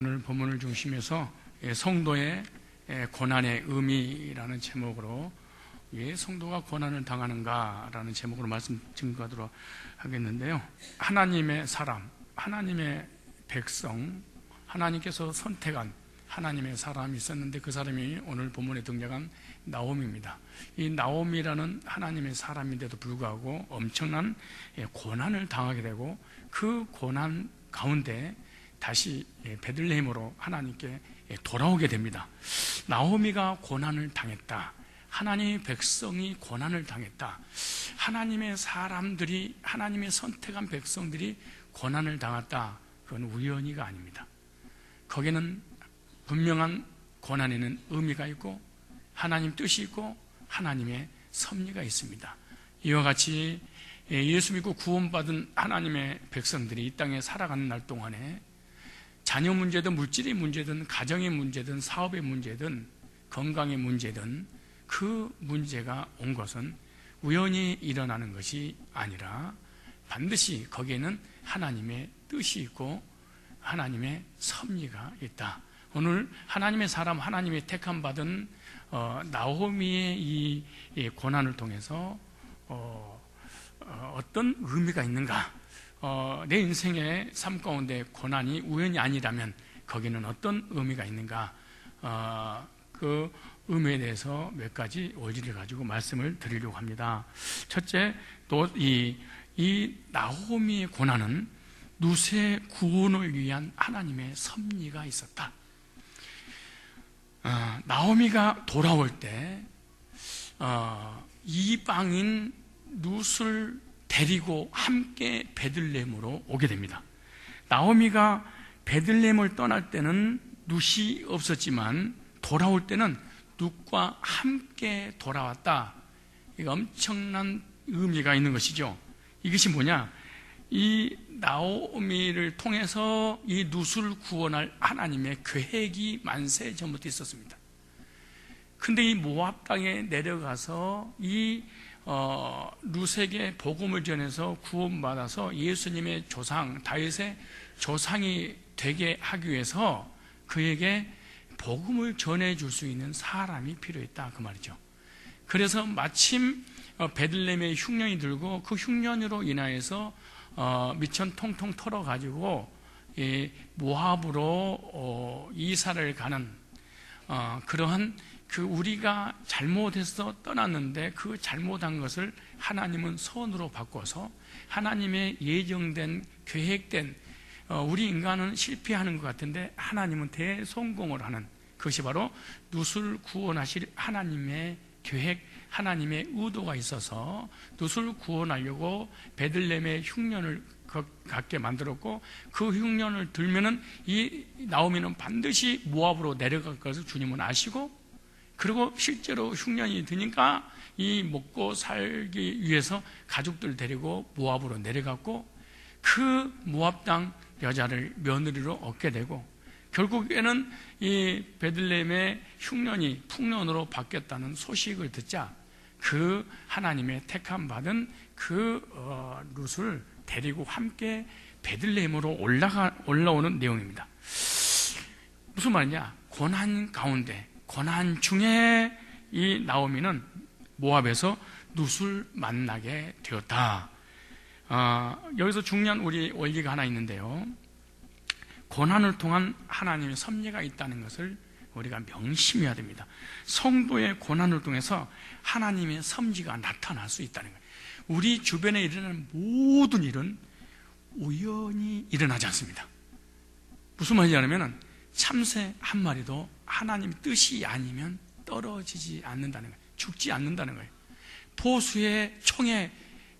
오늘 본문을 중심해서 성도의 고난의 의미라는 제목으로 왜 성도가 고난을 당하는가라는 제목으로 말씀 증거하도록 하겠는데요. 하나님의 사람, 하나님의 백성, 하나님께서 선택한 하나님의 사람이 있었는데 그 사람이 오늘 본문에 등장한 나오미입니다. 이 나오미라는 하나님의 사람인데도 불구하고 엄청난 고난을 당하게 되고 그 고난 가운데 다시 베들레헴으로 하나님께 돌아오게 됩니다. 나오미가 고난을 당했다. 하나님의 백성이 고난을 당했다. 하나님의 사람들이, 하나님의 선택한 백성들이 고난을 당했다. 그건 우연히가 아닙니다. 거기는 분명한 고난에는 의미가 있고 하나님 뜻이 있고 하나님의 섭리가 있습니다. 이와 같이 예수 믿고 구원받은 하나님의 백성들이 이 땅에 살아가는 날 동안에 자녀 문제든 물질의 문제든 가정의 문제든 사업의 문제든 건강의 문제든 그 문제가 온 것은 우연히 일어나는 것이 아니라 반드시 거기에는 하나님의 뜻이 있고 하나님의 섭리가 있다. 오늘 하나님의 사람, 하나님의 택함 받은 나오미의 이 고난을 통해서 어떤 의미가 있는가? 내 인생의 삶 가운데 고난이 우연이 아니라면 거기는 어떤 의미가 있는가? 그 의미에 대해서 몇 가지 원리를 가지고 말씀을 드리려고 합니다. 첫째, 또 이 나오미의 고난은 룻의 구원을 위한 하나님의 섭리가 있었다. 나오미가 돌아올 때 이방인 룻을 데리고 함께 베들레헴으로 오게 됩니다. 나오미가 베들레헴을 떠날 때는 룻이 없었지만 돌아올 때는 룻과 함께 돌아왔다. 이거 엄청난 의미가 있는 것이죠. 이것이 뭐냐? 이 나오미를 통해서 이 룻을 구원할 하나님의 계획이 만세 전부터 있었습니다. 근데 이 모압 땅에 내려가서 이 룻에게 복음을 전해서 구원받아서 예수님의 조상, 다윗의 조상이 되게 하기 위해서 그에게 복음을 전해줄 수 있는 사람이 필요했다, 그 말이죠. 그래서 마침 베들레헴의 흉년이 들고 그 흉년으로 인하여서 미천 통통 털어가지고 모압으로 이사를 가는 그러한 그 우리가 잘못해서 떠났는데 그 잘못한 것을 하나님은 선으로 바꿔서 하나님의 예정된 계획된 우리 인간은 실패하는 것 같은데 하나님은 대성공을 하는 그것이 바로 룻을 구원하실 하나님의 계획, 하나님의 의도가 있어서 룻을 구원하려고 베들레헴의 흉년을 갖게 만들었고 그 흉년을 들면은 이 나오미는 반드시 모압으로 내려갈 것을 주님은 아시고 그리고 실제로 흉년이 드니까 이 먹고 살기 위해서 가족들 데리고 모압으로 내려갔고 그 모압 땅 여자를 며느리로 얻게 되고 결국에는 이 베들레헴의 흉년이 풍년으로 바뀌었다는 소식을 듣자 그 하나님의 택함 받은 그 룻을 데리고 함께 베들레헴으로 올라오는 내용입니다. 무슨 말이냐? 고난 가운데 고난 중에 이 나오미는 모압에서 룻을 만나게 되었다. 여기서 중요한 우리 원리가 하나 있는데요. 고난을 통한 하나님의 섭리가 있다는 것을 우리가 명심해야 됩니다. 성도의 고난을 통해서 하나님의 섭리가 나타날 수 있다는 거예요. 우리 주변에 일어나는 모든 일은 우연히 일어나지 않습니다. 무슨 말이냐면 참새 한 마리도 하나님 뜻이 아니면 떨어지지 않는다는 거예요. 죽지 않는다는 거예요. 포수의 총에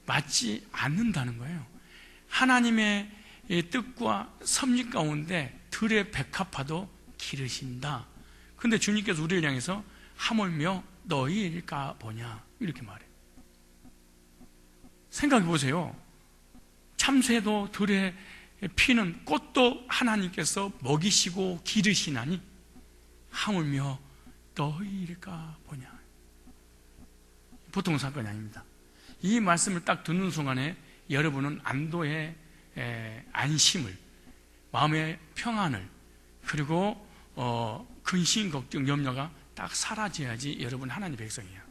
맞지 않는다는 거예요. 하나님의 뜻과 섭리 가운데 들의 백합화도 기르신다. 근데 주님께서 우리를 향해서 하물며 너희일까 보냐 이렇게 말해요. 생각해 보세요. 참새도 들에 피는 꽃도 하나님께서 먹이시고 기르시나니 하물며 너희일까 보냐. 보통 사건이 아닙니다. 이 말씀을 딱 듣는 순간에 여러분은 안도의 안심을, 마음의 평안을, 그리고 근심, 걱정, 염려가 딱 사라져야지 여러분 하나님 백성이에요.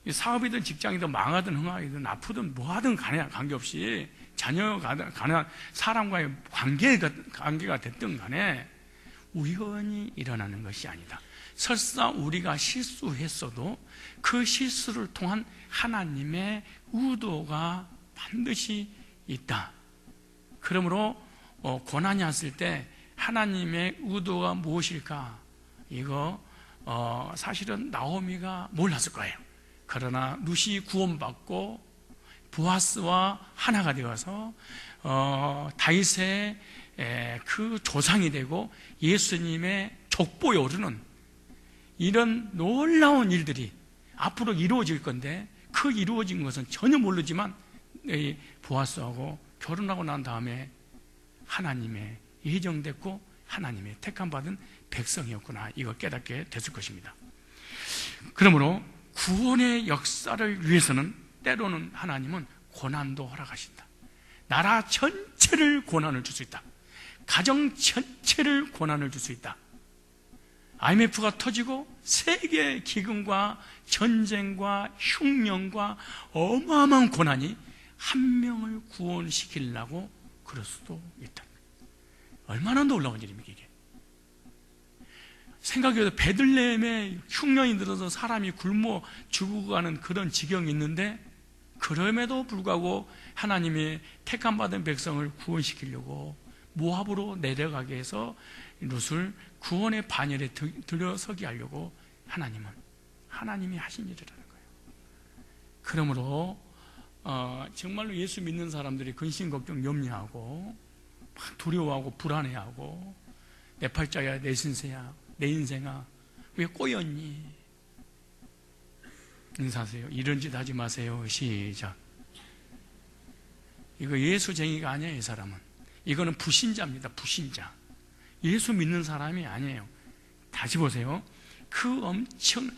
사업이든 직장이든 망하든 흥하든 아프든 뭐하든 간에 관계없이 자녀가 가난 사람과의 관계가 됐든 간에 우연히 일어나는 것이 아니다. 설사 우리가 실수했어도 그 실수를 통한 하나님의 의도가 반드시 있다. 그러므로 고난이 왔을 때 하나님의 의도가 무엇일까? 이거 사실은 나오미가 몰랐을 거예요. 그러나 룻이 구원받고 보아스와 하나가 되어서 다윗의 그 조상이 되고 예수님의 족보에 오르는 이런 놀라운 일들이 앞으로 이루어질 건데, 그 이루어진 것은 전혀 모르지만 보아스하고 결혼하고 난 다음에 하나님의 예정됐고 하나님의 택함받은 백성이었구나, 이걸 깨닫게 됐을 것입니다. 그러므로 구원의 역사를 위해서는 때로는 하나님은 고난도 허락하신다. 나라 전체를 고난을 줄 수 있다. 가정 전체를 고난을 줄 수 있다. IMF가 터지고 세계 기근과 전쟁과 흉년과 어마어마한 고난이 한 명을 구원시키려고 그럴 수도 있다. 얼마나 놀라운 일입니까 이게. 생각해도 베들레헴에 흉년이 들어서 사람이 굶어 죽어가는 그런 지경이 있는데, 그럼에도 불구하고 하나님이 택함받은 백성을 구원시키려고 모압으로 내려가게 해서 룻을 구원의 반열에 들여서게 하려고 하나님이 하신 일이라는 거예요. 그러므로 정말로 예수 믿는 사람들이 근심, 걱정, 염려하고 막 두려워하고 불안해하고 내 팔자야, 내 신세야, 내 인생아 왜 꼬였니? 인사하세요. 이런 짓 하지 마세요. 시작. 이거 예수쟁이가 아니에요. 이 사람은. 이거는 불신자입니다. 불신자. 예수 믿는 사람이 아니에요. 다시 보세요. 그 엄청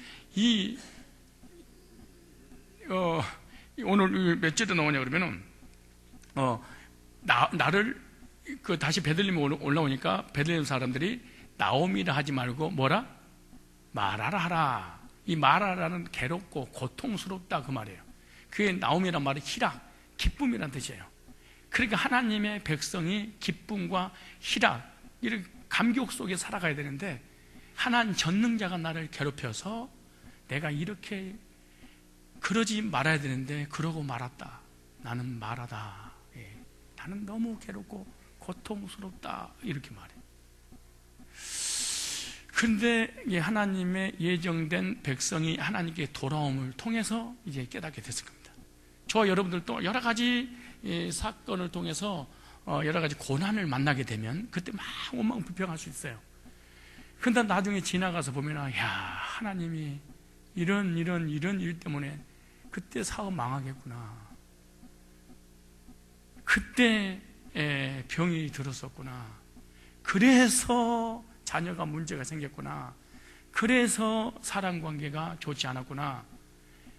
오늘 몇 절에 나오냐 그러면은 나를 다시 베들레헴에 올라오니까 베들레헴 사람들이 나오미라 하지 말고 뭐라? 마라라 하라. 이 마라라는 괴롭고 고통스럽다 그 말이에요. 그게 나오미란 말이 희락, 기쁨이란 뜻이에요. 그러니까 하나님의 백성이 기쁨과 희락, 이런 감격 속에 살아가야 되는데, 하나님 전능자가 나를 괴롭혀서 내가 이렇게 그러지 말아야 되는데 그러고 말았다. 나는 말하다. 나는 너무 괴롭고 고통스럽다. 이렇게 말해요. 그런데 하나님의 예정된 백성이 하나님께 돌아옴을 통해서 이제 깨닫게 됐을 겁니다. 저와 여러분들도 여러 가지 사건을 통해서 여러 가지 고난을 만나게 되면 그때 막 원망 불평할 수 있어요. 그런데 나중에 지나가서 보면 야, 하나님이 이런 일 때문에 그때 사업 망하겠구나. 그때 병이 들었었구나. 그래서 자녀가 문제가 생겼구나. 그래서 사랑관계가 좋지 않았구나.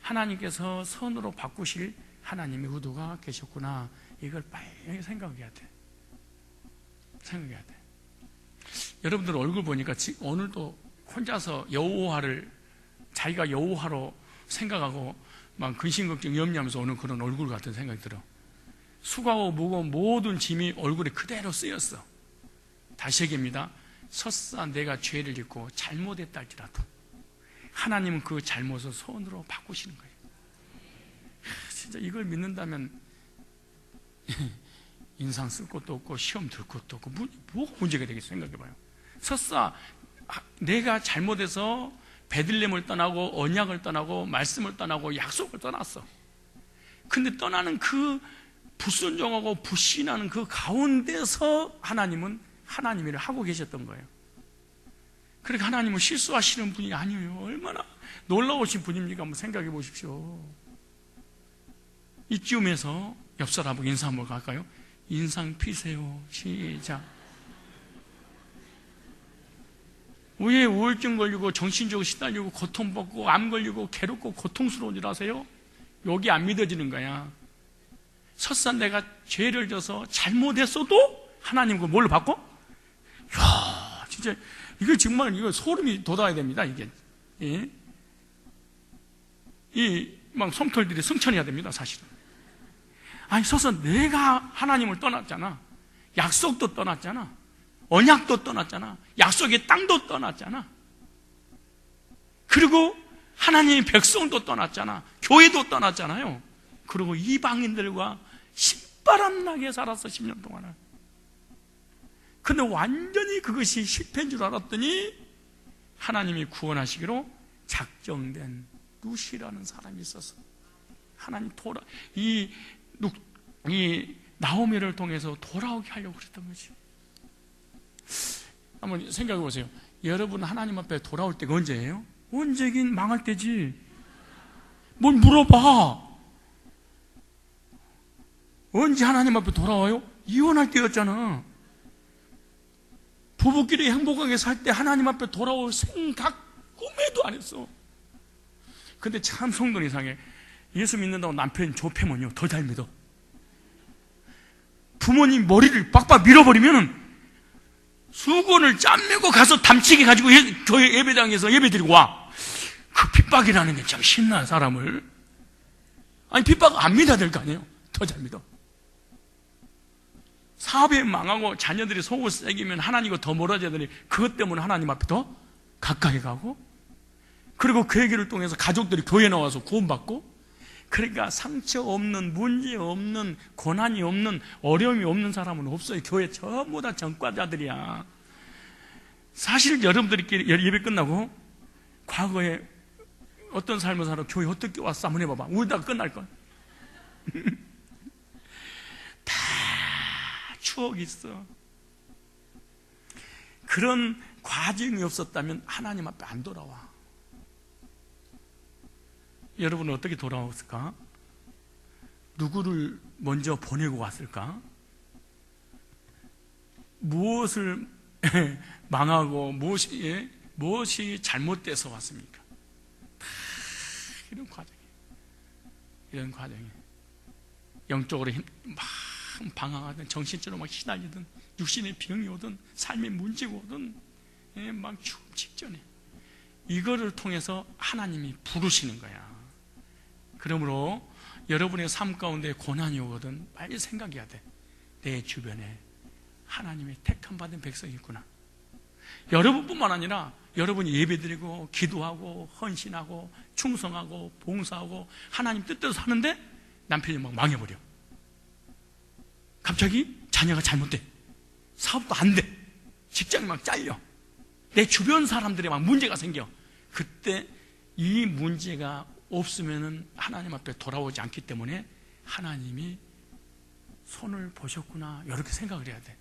하나님께서 선으로 바꾸실 하나님의 의도가 계셨구나. 이걸 빨리 생각해야 돼. 생각해야 돼. 여러분들 얼굴 보니까 오늘도 혼자서 여호와를 자기가 여호와로 생각하고 막 근심걱정 염려하면서 오는 그런 얼굴 같은 생각이 들어. 수고하고 무거운 모든 짐이 얼굴에 그대로 쓰였어. 다시 얘기합니다. 설사 내가 죄를 짓고 잘못했다 할지라도 하나님은 그 잘못을 선으로 바꾸시는 거예요. 진짜 이걸 믿는다면 인상 쓸 것도 없고 시험 들 것도 없고 뭐가 문제가 되겠어요? 생각해봐요. 설사 내가 잘못해서 베들레헴을 떠나고 언약을 떠나고 말씀을 떠나고 약속을 떠났어. 근데 떠나는 그 불순종하고 불신하는 그 가운데서 하나님은 하나님 일을 하고 계셨던 거예요. 그러니까 하나님은 실수하시는 분이 아니에요. 얼마나 놀라우신 분입니까? 한번 생각해 보십시오. 이쯤에서 옆 사람하고 인사 한번 갈까요? 인상 피세요. 시작. 왜 우울증 걸리고 정신적으로 시달리고 고통받고 암 걸리고 괴롭고 고통스러운 일 하세요? 여기 안 믿어지는 거야. 설사 내가 죄를 져서 잘못했어도 하나님 그걸 뭘로 바꿔? 진짜 이거 정말 이거 소름이 돋아야 됩니다. 이게 막 솜털들이 승천해야 됩니다. 사실은. 아니 서서 내가 하나님을 떠났잖아. 약속도 떠났잖아. 언약도 떠났잖아. 약속의 땅도 떠났잖아. 그리고 하나님의 백성도 떠났잖아. 교회도 떠났잖아요. 그리고 이방인들과 신바람나게 살았어. 10년 동안은. 근데 완전히 그것이 실패인 줄 알았더니 하나님이 구원하시기로 작정된 루시라는 사람이 있어서 하나님 이 나오미를 통해서 돌아오게 하려고 그랬던 거지. 한번 생각해 보세요. 여러분 하나님 앞에 돌아올 때가 언제예요? 언제긴 망할 때지. 뭘 물어봐. 언제 하나님 앞에 돌아와요? 이혼할 때였잖아. 부부끼리 행복하게 살 때 하나님 앞에 돌아올 생각 꿈에도 안 했어. 근데 참 성도는 이상해. 예수 믿는다고 남편 좁히면요 더 잘 믿어. 부모님 머리를 빡빡 밀어버리면 수건을 짬매고 가서 담치게 가지고 교회 예배당에서 예배드리고 와. 그 핍박이라는 게 참 신나 사람을. 아니 핍박 안 믿어야 될 거 아니에요. 더 잘 믿어. 사업이 망하고 자녀들이 속을 새기면 하나님과 더 멀어져야 되니 그것 때문에 하나님 앞에 더 가까이 가고, 그리고 그 얘기를 통해서 가족들이 교회 나와서 구원받고. 그러니까 상처 없는, 문제 없는, 고난이 없는, 어려움이 없는 사람은 없어요. 교회 전부 다 전과자들이야. 사실 여러분들끼리 예배 끝나고 과거에 어떤 삶을 살아 교회 어떻게 왔어 한번 해봐봐. 울다가 끝날 거야. 다 추억이 있어. 그런 과정이 없었다면 하나님 앞에 안 돌아와. 여러분은 어떻게 돌아왔을까? 누구를 먼저 보내고 왔을까? 무엇을 망하고 무엇이 잘못돼서 왔습니까? 다 이런 과정이에요. 영적으로 막 방황하든 정신적으로 막 시달리든 육신의 병이 오든 삶의 문제가 오든 막 죽음 직전에 이거를 통해서 하나님이 부르시는 거야. 그러므로 여러분의 삶 가운데 고난이 오거든 빨리 생각해야 돼. 내 주변에 하나님의 택함 받은 백성이 있구나. 여러분뿐만 아니라 여러분이 예배드리고 기도하고 헌신하고 충성하고 봉사하고 하나님 뜻대로 사는데 남편이 막 망해버려. 갑자기 자녀가 잘못돼. 사업도 안 돼. 직장이 막 잘려. 내 주변 사람들이 막 문제가 생겨. 그때 이 문제가 없으면은 하나님 앞에 돌아오지 않기 때문에 하나님이 손을 보셨구나 이렇게 생각을 해야 돼.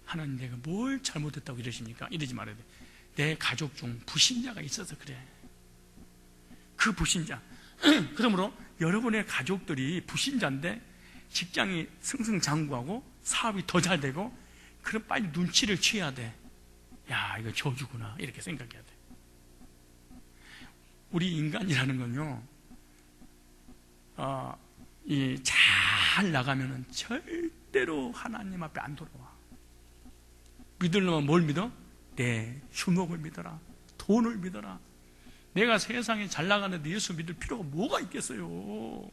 하나님 내가 뭘 잘못했다고 이러십니까? 이러지 말아야 돼. 내 가족 중 불신자가 있어서 그래. 그 불신자. 그러므로 여러분의 가족들이 불신자인데 직장이 승승장구하고 사업이 더 잘 되고 그럼 빨리 눈치를 취해야 돼. 야 이거 저주구나 이렇게 생각해야 돼. 우리 인간이라는 건요, 잘 나가면은 절대로 하나님 앞에 안 돌아와. 믿으려면 뭘 믿어? 내 주먹을 믿어라. 돈을 믿어라. 내가 세상에 잘 나가는데 예수 믿을 필요가 뭐가 있겠어요?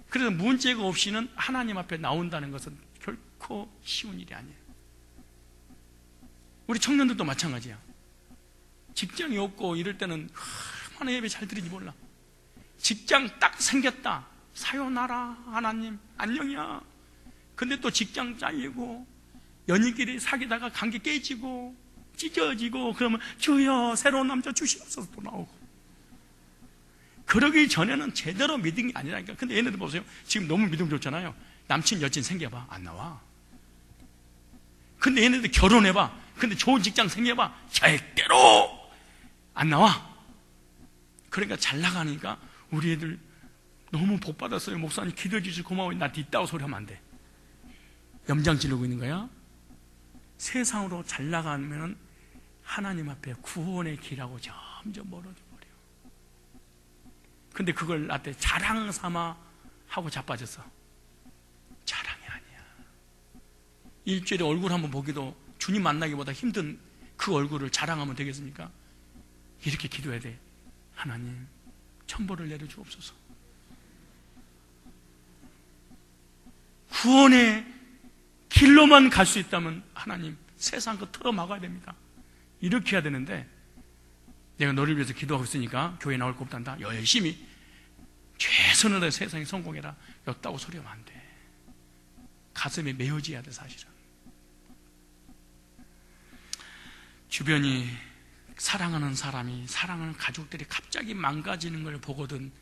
그래서 문제가 없이는 하나님 앞에 나온다는 것은 결코 쉬운 일이 아니에요. 우리 청년들도 마찬가지야. 직장이 없고 이럴 때는 얼마나 예배 잘 드리지 몰라. 직장 딱 생겼다. 사요나라 하나님 안녕이야. 근데 또 직장 잘리고 연인끼리 사귀다가 관계 깨지고 찢어지고 그러면 주여 새로운 남자 주시옵소서 또 나오고. 그러기 전에는 제대로 믿은 게 아니라니까. 근데 얘네들 보세요. 지금 너무 믿음 좋잖아요. 남친 여친 생겨봐 안 나와. 근데 얘네들 결혼해봐. 근데 좋은 직장 생겨봐 절대로 안 나와. 그러니까 잘 나가니까 우리 애들 너무 복 받았어요. 목사님 기도해 주셔서 고마워요. 나 뒷다고 소리 하면 안 돼. 염장 지르고 있는 거야. 세상으로 잘 나가면 하나님 앞에 구원의 길하고 점점 멀어져 버려. 근데 그걸 나한테 자랑 삼아 하고 자빠졌어. 자랑이 아니야. 일주일에 얼굴 한번 보기도 주님 만나기보다 힘든 그 얼굴을 자랑하면 되겠습니까? 이렇게 기도해야 돼. 하나님, 천벌을 내려주옵소서. 구원의 길로만 갈 수 있다면 하나님, 세상 거 틀어막아야 됩니다. 이렇게 해야 되는데, 내가 너를 위해서 기도하고 있으니까 교회 나올 거 없단다. 열심히 최선을 다해 세상에 성공해라. 였다고 소리하면 안 돼. 가슴에 메어져야 돼, 사실은. 주변이 사랑하는 사람이, 사랑하는 가족들이 갑자기 망가지는 걸 보거든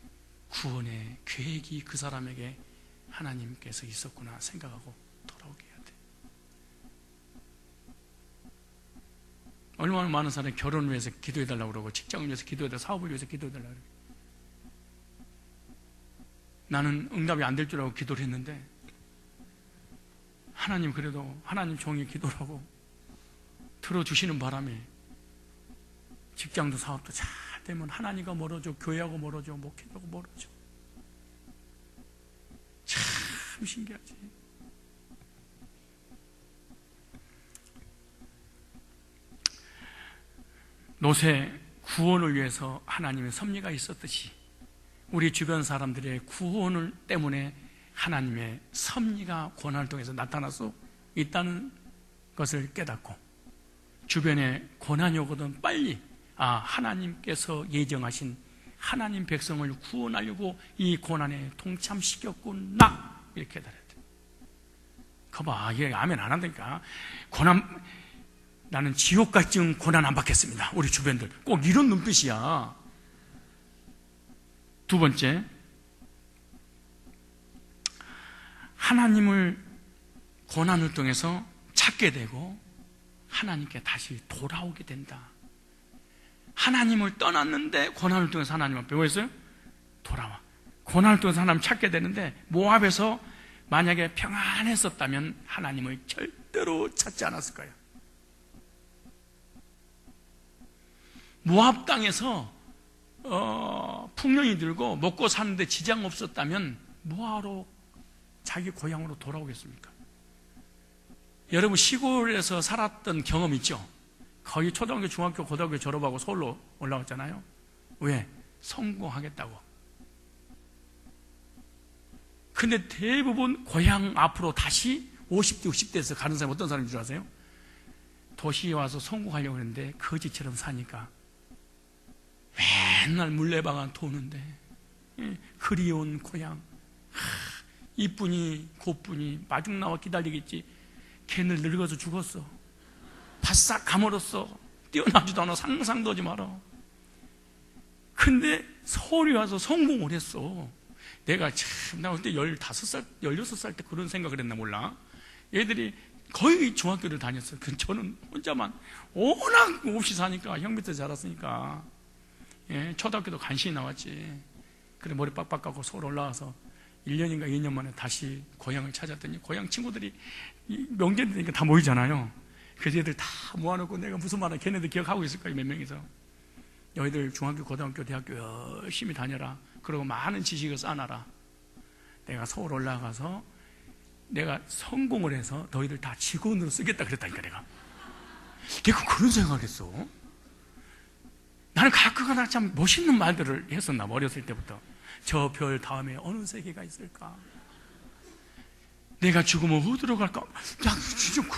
구원의 계획이 그 사람에게 하나님께서 있었구나 생각하고 돌아오게 해야 돼. 얼마나 많은 사람이 결혼을 위해서 기도해달라고 그러고, 직장을 위해서 기도해달라고, 사업을 위해서 기도해달라고 그러고. 나는 응답이 안 될 줄 알고 기도를 했는데, 하나님 그래도 하나님 종이 기도라고 들어주시는 바람에 직장도 사업도 잘 되면 하나님과 멀어져, 교회하고 멀어져, 목회하고 멀어져. 참 신기하지. 롯의 구원을 위해서 하나님의 섭리가 있었듯이 우리 주변 사람들의 구원을 때문에 하나님의 섭리가 고난을 통해서 나타날 수 있다는 것을 깨닫고, 주변에 고난이 오거든 빨리 하나님께서 예정하신 하나님 백성을 구원하려고 이 고난에 동참시켰구나, 이렇게 깨달아야 돼. 거봐, 얘 아멘 안 한다니까. 나는 지옥같은 고난 안 받겠습니다. 우리 주변들 꼭 이런 눈빛이야. 두 번째, 하나님을 고난을 통해서 찾게 되고 하나님께 다시 돌아오게 된다. 하나님을 떠났는데 고난을 통해서 하나님 앞에 뭐 했어요? 돌아와. 고난을 통해서 하나님을 찾게 되는데, 모압에서 만약에 평안했었다면 하나님을 절대로 찾지 않았을 거예요. 모압 땅에서 풍년이 들고 먹고 사는데 지장 없었다면 뭐하러 자기 고향으로 돌아오겠습니까? 여러분 시골에서 살았던 경험 있죠? 거의 초등학교, 중학교, 고등학교 졸업하고 서울로 올라왔잖아요. 왜? 성공하겠다고. 근데 대부분 고향 앞으로 다시 50대, 60대에서 가는 사람이 어떤 사람인 줄 아세요? 도시에 와서 성공하려고 했는데 거지처럼 사니까 맨날 물레방아 도는데, 그리운 고향, 이쁘니 곧쁘니 마중 나와 기다리겠지. 걔는 늙어서 죽었어. 바싹 가물었어. 뛰어나지도 않아. 상상도 하지 마라. 근데 서울에 와서 성공을 했어. 내가 나 그때 15살, 16살 때 그런 생각을 했나 몰라. 얘들이 거의 중학교를 다녔어요. 저는 혼자만 워낙 없이 사니까, 형 밑에 자랐으니까. 초등학교도 간신히 나왔지. 그래 머리 빡빡 깎고 서울 올라와서 1년인가 2년 만에 다시 고향을 찾았더니, 고향 친구들이 명절 되니까 다 모이잖아요. 그래서 얘들 다 모아놓고 내가 무슨 말을, 걔네들 기억하고 있을 거예요. 몇 명이서. 너희들 중학교, 고등학교, 대학교 열심히 다녀라. 그리고 많은 지식을 쌓아놔라. 내가 서울 올라가서 내가 성공을 해서 너희들 다 직원으로 쓰겠다 그랬다니까. 내가 그런 생각을 했어. 나는 가끔가다 참 멋있는 말들을 했었나, 어렸을 때부터. 저 별 다음에 어느 세계가 있을까? 내가 죽으면 어디로 갈까? 야, 진짜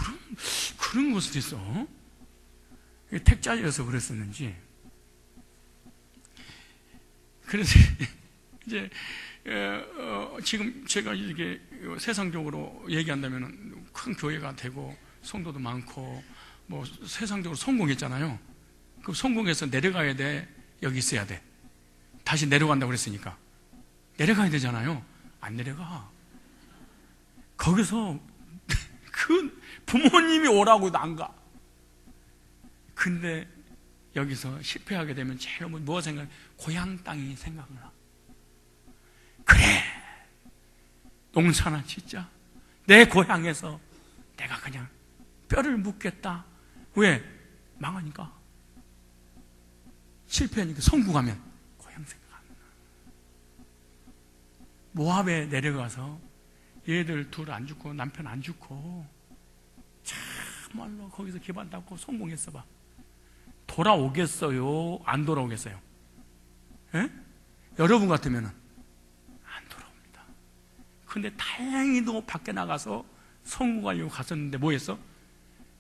그런 것을 했어. 택자여서 그랬었는지. 그래서 이제 지금 제가 이렇게 세상적으로 얘기한다면 큰 교회가 되고 성도도 많고 뭐 세상적으로 성공했잖아요. 그럼 성공해서 내려가야 돼? 여기 있어야 돼? 다시 내려간다고 그랬으니까 내려가야 되잖아요. 안 내려가. 거기서 그 부모님이 오라고도 안 가. 근데 여기서 실패하게 되면 제일 뭐가 생각나? 고향 땅이 생각나. 그래, 농사나 진짜 내 고향에서 내가 그냥 뼈를 묻겠다. 왜? 망하니까. 실패하니까. 성공하면 고향 생각 안 나. 모압에 내려가서 얘들 둘 안 죽고 남편 안 죽고 참 참말로 거기서 기반 닦고 성공했어 봐. 돌아오겠어요? 안 돌아오겠어요? 예? 여러분 같으면 안 돌아옵니다. 근데 다행히도 밖에 나가서 성공하려고 갔었는데 뭐 했어?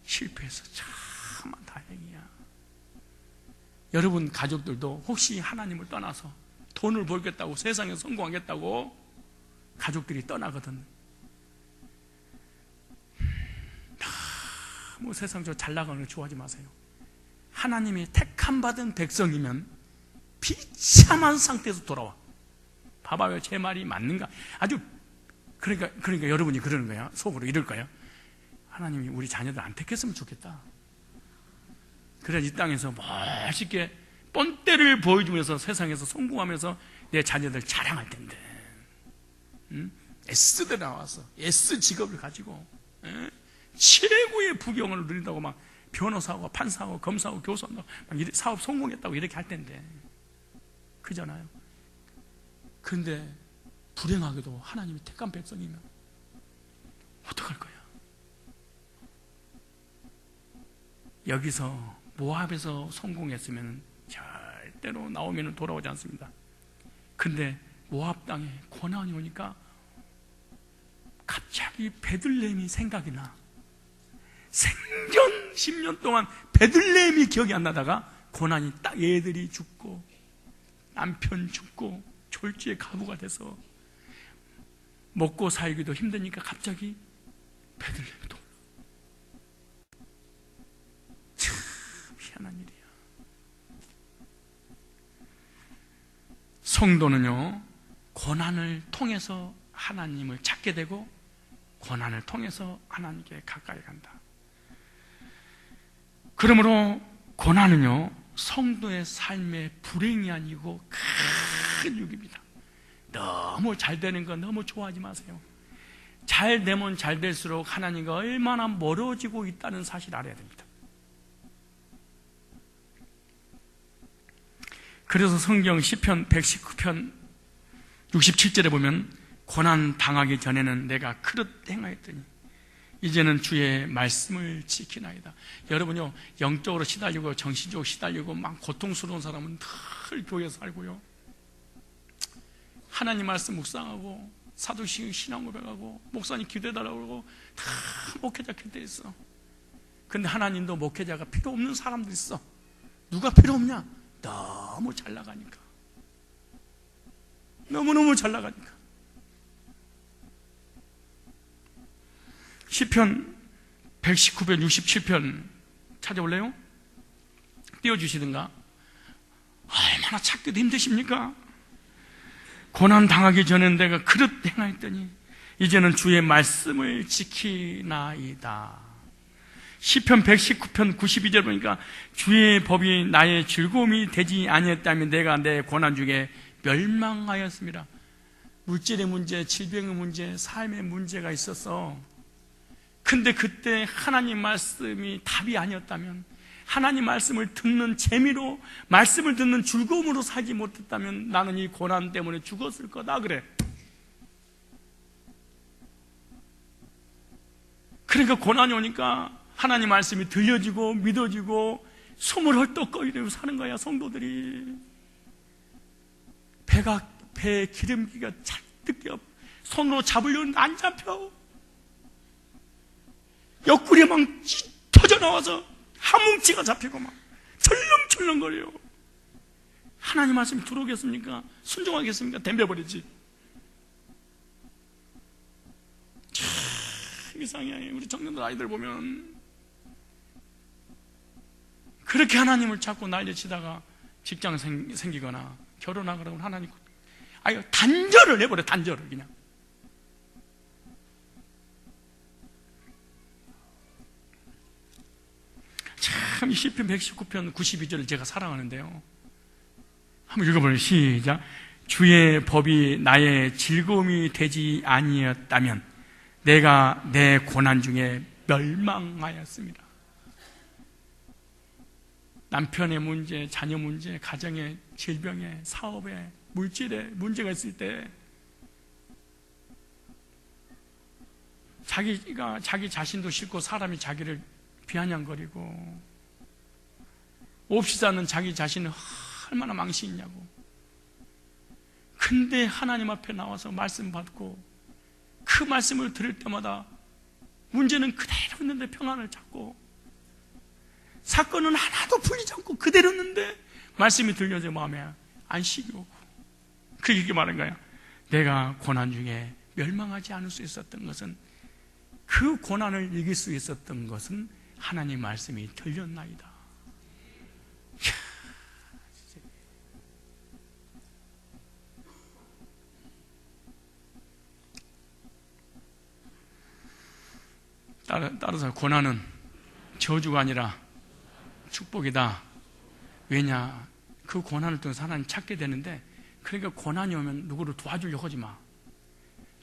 실패해서. 참만 다행이야. 여러분 가족들도 혹시 하나님을 떠나서 돈을 벌겠다고, 세상에 성공하겠다고 가족들이 떠나거든. 뭐 세상적으로 잘 나가는 거 좋아하지 마세요. 하나님이 택함 받은 백성이면 비참한 상태에서 돌아와. 봐봐요, 제 말이 맞는가? 아주 그러니까 여러분이 그러는 거야. 속으로 이럴 거야. 하나님이 우리 자녀들 안 택했으면 좋겠다. 그래 이 땅에서 멋있게 뻔때를 보여주면서 세상에서 성공하면서 내 자녀들 자랑할 텐데. S대 나와서 S 직업을 가지고 최고의 부경을 누린다고 막 변호사하고 판사하고 검사하고 교수하고 막 사업 성공했다고 이렇게 할 텐데. 그잖아요. 근데 불행하게도 하나님이 택한 백성이면 어떡할 거야? 여기서 모압에서 성공했으면 절대로 나오면 돌아오지 않습니다. 근데 모압 땅에 고난이 오니까 갑자기 베들레헴이 생각이 나. 생전 10년 동안 베들레헴이 기억이 안 나다가 고난이 딱 애들이 죽고 남편 죽고 졸지에 가부가 돼서 먹고 살기도 힘드니까 갑자기 베들레헴이 떠올라. 참 희한한 일이야. 성도는요, 고난을 통해서 하나님을 찾게 되고 고난을 통해서 하나님께 가까이 간다. 그러므로 고난은요, 성도의 삶의 불행이 아니고 큰 유익입니다. 너무 잘 되는 거 너무 좋아하지 마세요. 잘 되면 잘 될수록 하나님과 얼마나 멀어지고 있다는 사실을 알아야 됩니다. 그래서 성경 시편 119편 67절에 보면 고난 당하기 전에는 내가 그릇 행하였더니 이제는 주의 말씀을 지키나이다. 여러분요, 영적으로 시달리고 정신적으로 시달리고 막 고통스러운 사람은 늘 교회에서 살고요, 하나님 말씀 묵상하고 사도식 신앙 고백하고 목사님 기도해달라고 그러고 다 목회자 곁에 있어. 근데 하나님도 목회자가 필요 없는 사람들 있어. 누가 필요 없냐? 너무 잘 나가니까. 너무너무 잘 나가니까. 시편 119편 67편 찾아올래요? 띄워주시든가. 얼마나 찾기도 힘드십니까? 고난 당하기 전에 내가 그릇 행하였더니 이제는 주의 말씀을 지키나이다. 시편 119편 92절 보니까 주의 법이 나의 즐거움이 되지 아니했다면 내가 내 고난 중에 멸망하였습니다. 물질의 문제, 질병의 문제, 삶의 문제가 있어서, 근데 그때 하나님 말씀이 답이 아니었다면, 하나님 말씀을 듣는 재미로, 말씀을 듣는 즐거움으로 살지 못했다면 나는 이 고난 때문에 죽었을 거다 그래. 그러니까 고난이 오니까 하나님 말씀이 들려지고 믿어지고 숨을 헐떡거리며 사는 거야. 성도들이 배에 기름기가 잔뜩 껴 손으로 잡으려는데 안 잡혀. 옆구리에 막 터져 나와서 한 뭉치가 잡히고 막 철렁철렁거려요. 하나님 말씀이 들어오겠습니까? 순종하겠습니까? 덤벼버리지. 참 이상해. 우리 청년들 아이들 보면 그렇게 하나님을 찾고 난리치다가 직장 생기거나 결혼하거나 하나님 아유 단절을 해버려. 단절을 그냥. 참 이 시편 119편 92절을 제가 사랑하는데요, 한번 읽어보세요. 시작. 주의 법이 나의 즐거움이 되지 아니었다면 내가 내 고난 중에 멸망하였습니다. 남편의 문제, 자녀 문제, 가정의 질병에, 사업에, 물질에 문제가 있을 때 자기가 자기 자신도 싫고 사람이 자기를 비아냥거리고 없이 사는 자기 자신을 얼마나 망시 있냐고. 근데 하나님 앞에 나와서 말씀 받고 그 말씀을 들을 때마다 문제는 그대로 있는데 평안을 찾고, 사건은 하나도 풀리지 않고 그대로 있는데 말씀이 들려져 마음에 안식이 오고. 그게 말한 거야. 내가 고난 중에 멸망하지 않을 수 있었던 것은, 그 고난을 이길 수 있었던 것은 하나님 말씀이 들렸나이다. 따라서 고난은 저주가 아니라 축복이다. 왜냐? 그 고난을 통해서 하나님 찾게 되는데, 그러니까 고난이 오면 누구를 도와주려고 하지 마.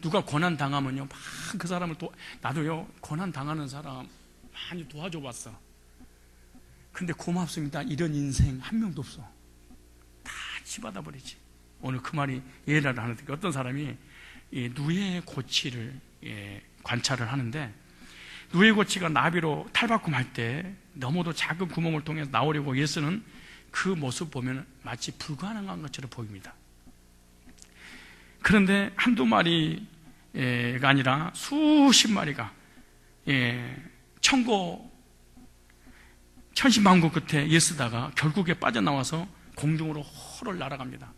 누가 고난 당하면요, 막 그 사람을 나도요, 고난 당하는 사람 많이 도와줘 봤어. 근데 고맙습니다, 이런 인생 한 명도 없어. 다 치받아 버리지. 오늘 그 말이 예를 하는데, 어떤 사람이 누에 고치를 관찰을 하는데, 누에 고치가 나비로 탈바꿈할 때 너무도 작은 구멍을 통해서 나오려고 애쓰는 그 모습 보면 마치 불가능한 것처럼 보입니다. 그런데 한두 마리가 아니라 수십 마리가 천신만고 끝에 애쓰다가 결국에 빠져나와서 공중으로 헐헐 날아갑니다.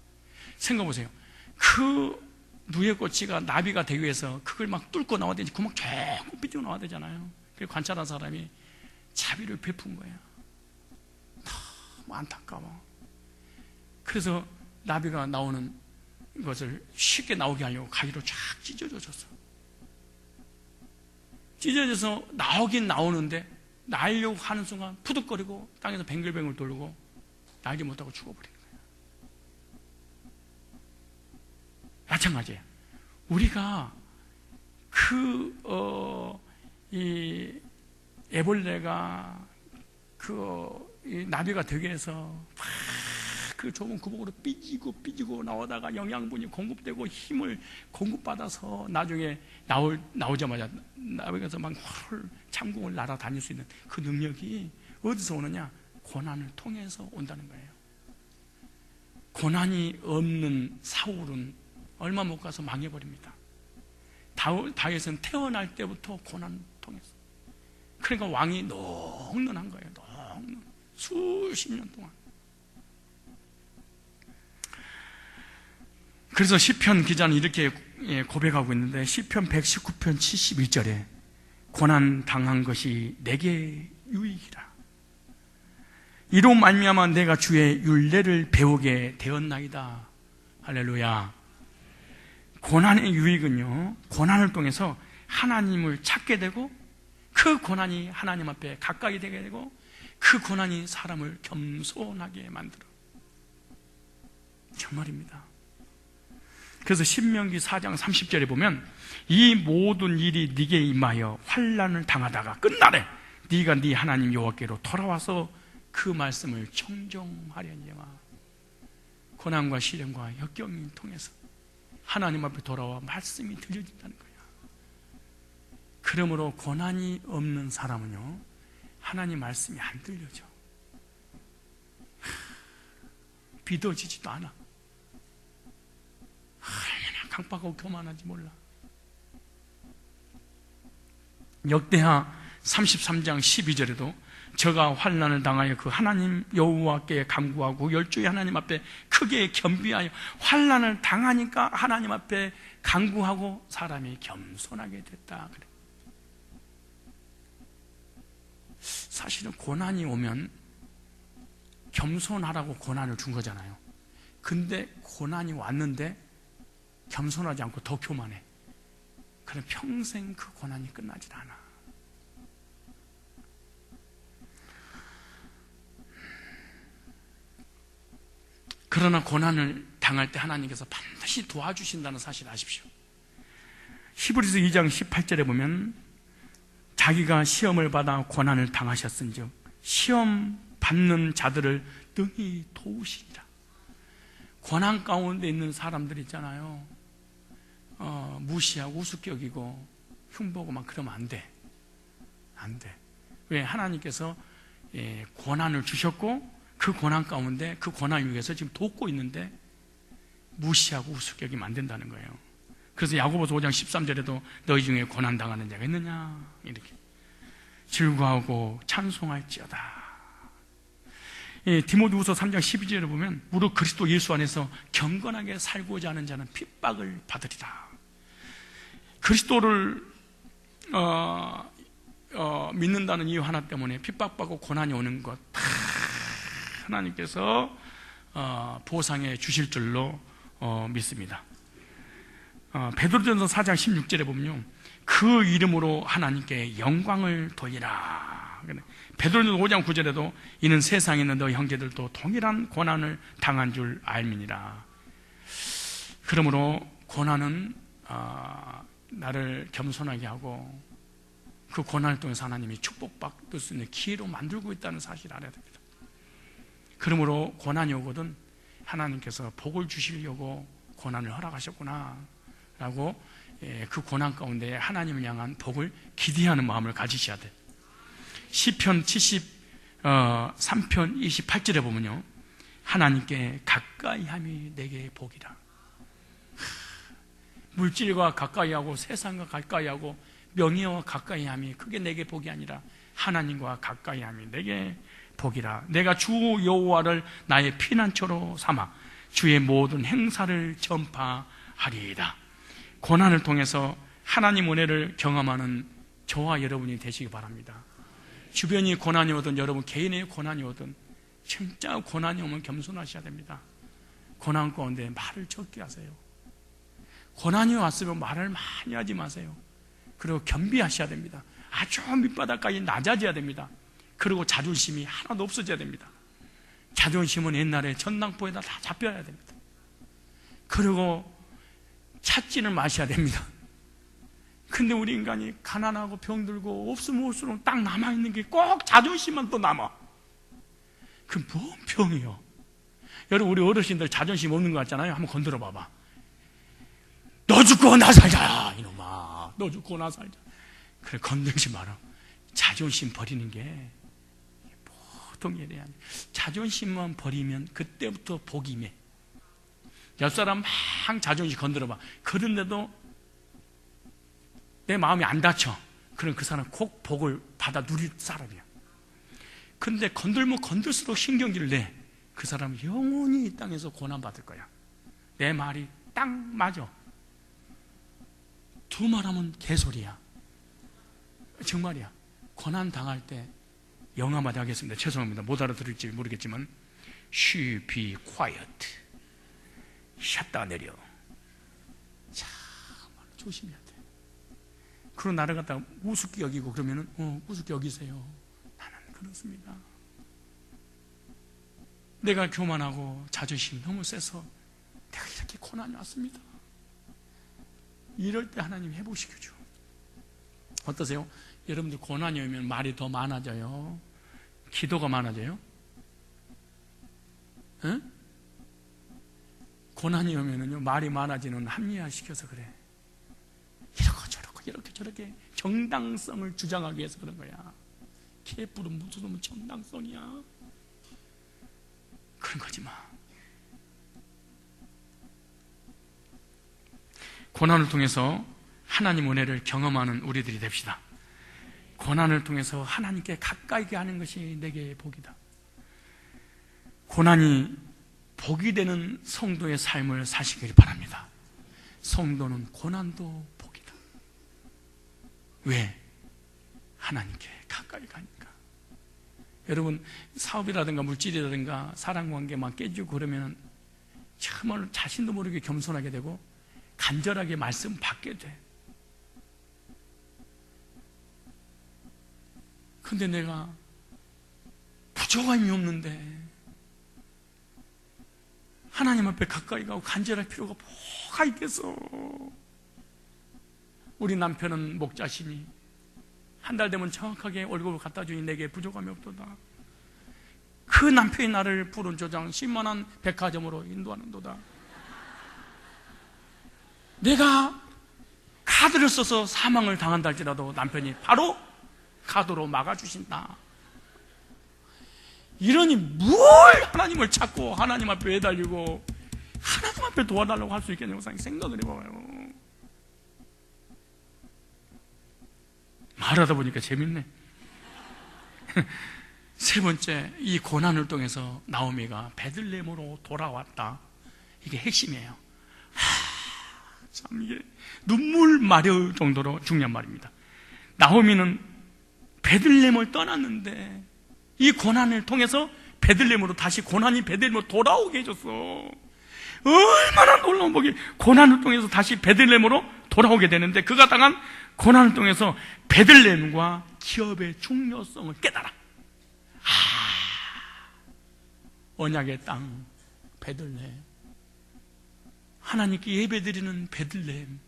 생각해보세요. 그 누에 꼬치가 나비가 되기 위해서 그걸 막 뚫고 나와야 되지, 구멍 조금 삐지고 나와야 되잖아요. 그래서 관찰한 사람이 자비를 베푼 거예요. 너무 안타까워. 그래서 나비가 나오는 것을 쉽게 나오게 하려고 가위로 쫙 찢어줬어. 찢어져서 나오긴 나오는데, 날려고 하는 순간 푸득거리고 땅에서 뱅글뱅글 돌고 날지 못하고 죽어버린 거예요. 마찬가지예요. 우리가 이 애벌레가 이 나비가 되게 해서 그 좁은 구멍으로 삐지고 나오다가 영양분이 공급되고 힘을 공급받아서 나중에 나오자마자 나비가서 막 헐 참궁을 날아다닐 수 있는 그 능력이 어디서 오느냐? 고난을 통해서 온다는 거예요. 고난이 없는 사울은 얼마 못 가서 망해버립니다. 다윗은 태어날 때부터 고난을 통해서. 그러니까 왕이 넉넉한 거예요. 수십 년 동안. 그래서 시편 기자는 이렇게 고백하고 있는데, 시편 119편 71절에 고난 당한 것이 내게 유익이라. 이로 말미암아 내가 주의 율례를 배우게 되었나이다. 할렐루야. 고난의 유익은요, 고난을 통해서 하나님을 찾게 되고, 그 고난이 하나님 앞에 가까이 되게 되고, 그 고난이 사람을 겸손하게 만들어. 정말입니다. 그래서 신명기 4장 30절에 보면, 이 모든 일이 네게 임하여 환난을 당하다가 끝나래 네가 네 하나님 여호와께로 돌아와서 그 말씀을 청종하려니와. 고난과 시련과 역경을 통해서 하나님 앞에 돌아와 말씀이 들려진다는 거예요. 그러므로 고난이 없는 사람은요, 하나님 말씀이 안 들려져. 믿어지지도 않아. 얼마나 강박하고 교만한지 몰라. 역대하 33장 12절에도 저가 환난을 당하여 그 하나님 여호와께 간구하고 열주의 하나님 앞에 크게 겸비하여, 환난을 당하니까 하나님 앞에 간구하고 사람이 겸손하게 됐다 그래. 사실은 고난이 오면 겸손하라고 고난을 준 거잖아요. 근데 고난이 왔는데 겸손하지 않고 더 교만해. 그럼 평생 그 고난이 끝나질 않아. 그러나 고난을 당할 때 하나님께서 반드시 도와주신다는 사실 아십시오. 히브리서 2장 18절에 보면, 자기가 시험을 받아 고난을 당하셨은즉 시험 받는 자들을 능히 도우시리라. 고난 가운데 있는 사람들 있잖아요. 무시하고 우습게 여기고 흉보고 막 그러면 안 돼. 안 돼. 왜? 하나님께서 고난을 주셨고 그 고난 가운데 그 고난을 위해서 지금 돕고 있는데 무시하고 우습게 여기면 안 된다는 거예요. 그래서 야고보서 5장 13절에도 너희 중에 고난당하는 자가 있느냐 이렇게 즐거워하고 찬송할지어다. 디모데후서 3장 12절에 보면 무릇 그리스도 예수 안에서 경건하게 살고자 하는 자는 핍박을 받으리라. 그리스도를 믿는다는 이유 하나 때문에 핍박받고 고난이 오는 것 다 하나님께서 보상해 주실 줄로 믿습니다. 베드로전서 4장 16절에 보면요, 그 이름으로 하나님께 영광을 돌리라. 베드로전서 5장 9절에도 이는 세상에 있는 너희 형제들도 동일한 고난을 당한 줄 알미니라. 그러므로 고난은 나를 겸손하게 하고 그 고난을 통해서 하나님이 축복받을 수 있는 기회로 만들고 있다는 사실을 알아야 됩니다. 그러므로 고난이 오거든 하나님께서 복을 주시려고 고난을 허락하셨구나 라고 그 고난 가운데 하나님을 향한 복을 기대하는 마음을 가지셔야 돼요. 시편 73편 28절에 보면요, 하나님께 가까이함이 내게 복이라. 물질과 가까이하고 세상과 가까이하고 명예와 가까이함이 그게 내게 복이 아니라 하나님과 가까이함이 내게 복이라. 내가 주 여호와를 나의 피난처로 삼아 주의 모든 행사를 전파하리이다. 고난을 통해서 하나님 은혜를 경험하는 저와 여러분이 되시기 바랍니다. 주변이 고난이 오든 여러분 개인의 고난이 오든 진짜 고난이 오면 겸손하셔야 됩니다. 고난 가운데 말을 적게 하세요. 고난이 왔으면 말을 많이 하지 마세요. 그리고 겸비하셔야 됩니다. 아주 밑바닥까지 낮아져야 됩니다. 그리고 자존심이 하나도 없어져야 됩니다. 자존심은 옛날에 전당포에다 다 잡혀야 됩니다. 그리고 찾지는 마셔야 됩니다. 근데 우리 인간이 가난하고 병들고 없으면 올수록 딱 남아있는 게 꼭 자존심만 또 남아. 그 뭔 병이요? 여러분, 우리 어르신들 자존심 없는 거 같잖아요. 한번 건드려 봐봐. 너 죽고 나 살자 이놈아, 너 죽고 나 살자. 그래, 건들지 마라. 자존심 버리는 게 보통 일이 아니에요. 자존심만 버리면 그때부터 복이 임해. 옆 사람 막 자존심 건드려봐. 그런데도 내 마음이 안 다쳐. 그럼 그 사람 꼭 복을 받아 누릴 사람이야. 근데 건들면 건들수록 신경질을 내. 그 사람은 영원히 이 땅에서 고난받을 거야. 내 말이 딱 맞아. 두 말하면 개소리야. 정말이야. 고난 당할 때 영화마다 하겠습니다. 죄송합니다. 못 알아들을지 모르겠지만 She be quiet. 샷다 내려. 참 조심해야 돼. 그런 나를 갖다가 우습게 여기고 그러면은 우습게 여기세요. 나는 그렇습니다. 내가 교만하고 자존심이 너무 세서 내가 이렇게 고난이 왔습니다. 이럴 때 하나님 회복시켜줘. 어떠세요? 여러분들 고난이 오면 말이 더 많아져요? 기도가 많아져요? 응? 고난이 오면은요, 말이 많아지는 합리화시켜서 그래. 이렇고 저렇고 이렇게 저렇게 정당성을 주장하기 위해서 그런 거야. 개뿔은 무슨 놈은 정당성이야. 그런 거지 마. 고난을 통해서 하나님 은혜를 경험하는 우리들이 됩시다. 고난을 통해서 하나님께 가까이 하는 것이 내게 복이다. 고난이 복이 되는 성도의 삶을 사시길 바랍니다. 성도는 고난도 복이다. 왜? 하나님께 가까이 가니까. 여러분, 사업이라든가 물질이라든가 사랑관계만 깨지고 그러면 정말 자신도 모르게 겸손하게 되고 간절하게 말씀 받게 돼. 근데 내가 부족함이 없는데 하나님 앞에 가까이 가고 간절할 필요가 뭐가 있겠어. 우리 남편은 목자시니 한 달 되면 정확하게 월급을 갖다 주니 내게 부족함이 없도다. 그 남편이 나를 푸른 조장 10만원 백화점으로 인도하는도다. 내가 카드를 써서 사망을 당한다 할지라도 남편이 바로 가도로 막아주신다. 이러니 뭘 하나님을 찾고 하나님 앞에 매달리고 하나님 앞에 도와달라고 할 수 있겠냐고 생각을 해봐요. 말하다 보니까 재밌네. 세 번째, 이 고난을 통해서 나오미가 베들레헴으로 돌아왔다. 이게 핵심이에요. 참 이게 눈물 마려울 정도로 중요한 말입니다. 나오미는 베들레헴을 떠났는데 이 고난을 통해서 베들레헴으로 다시 고난이 베들레헴으로 돌아오게 해줬어. 얼마나 놀라운 복이. 고난을 통해서 다시 베들레헴으로 돌아오게 되는데 그가 당한 고난을 통해서 베들레헴과 기업의 중요성을 깨달아. 언약의 땅 베들레헴, 하나님께 예배드리는 베들레헴,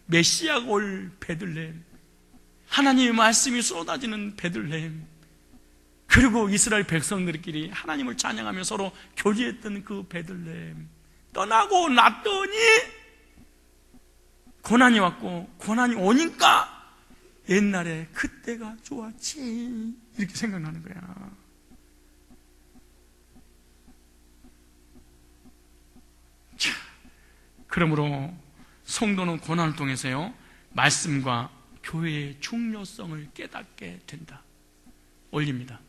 메시아가 올 베들레헴, 하나님의 말씀이 쏟아지는 베들레헴, 그리고 이스라엘 백성들끼리 하나님을 찬양하며 서로 교제했던 그 베들레헴 떠나고 났더니 고난이 왔고, 고난이 오니까 옛날에 그때가 좋았지 이렇게 생각나는 거야. 자, 그러므로 성도는 고난을 통해서요 말씀과 교회의 중요성을 깨닫게 된다. 올립니다.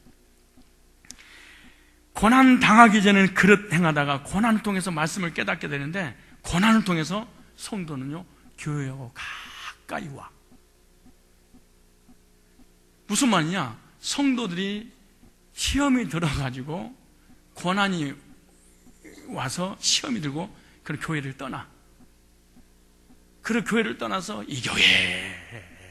고난 당하기 전에는 그릇 행하다가 고난을 통해서 말씀을 깨닫게 되는데, 고난을 통해서 성도는요 교회하고 가까이 와. 무슨 말이냐? 성도들이 시험이 들어가지고 고난이 와서 시험이 들고 그 교회를 떠나. 그 교회를 떠나서 이 교회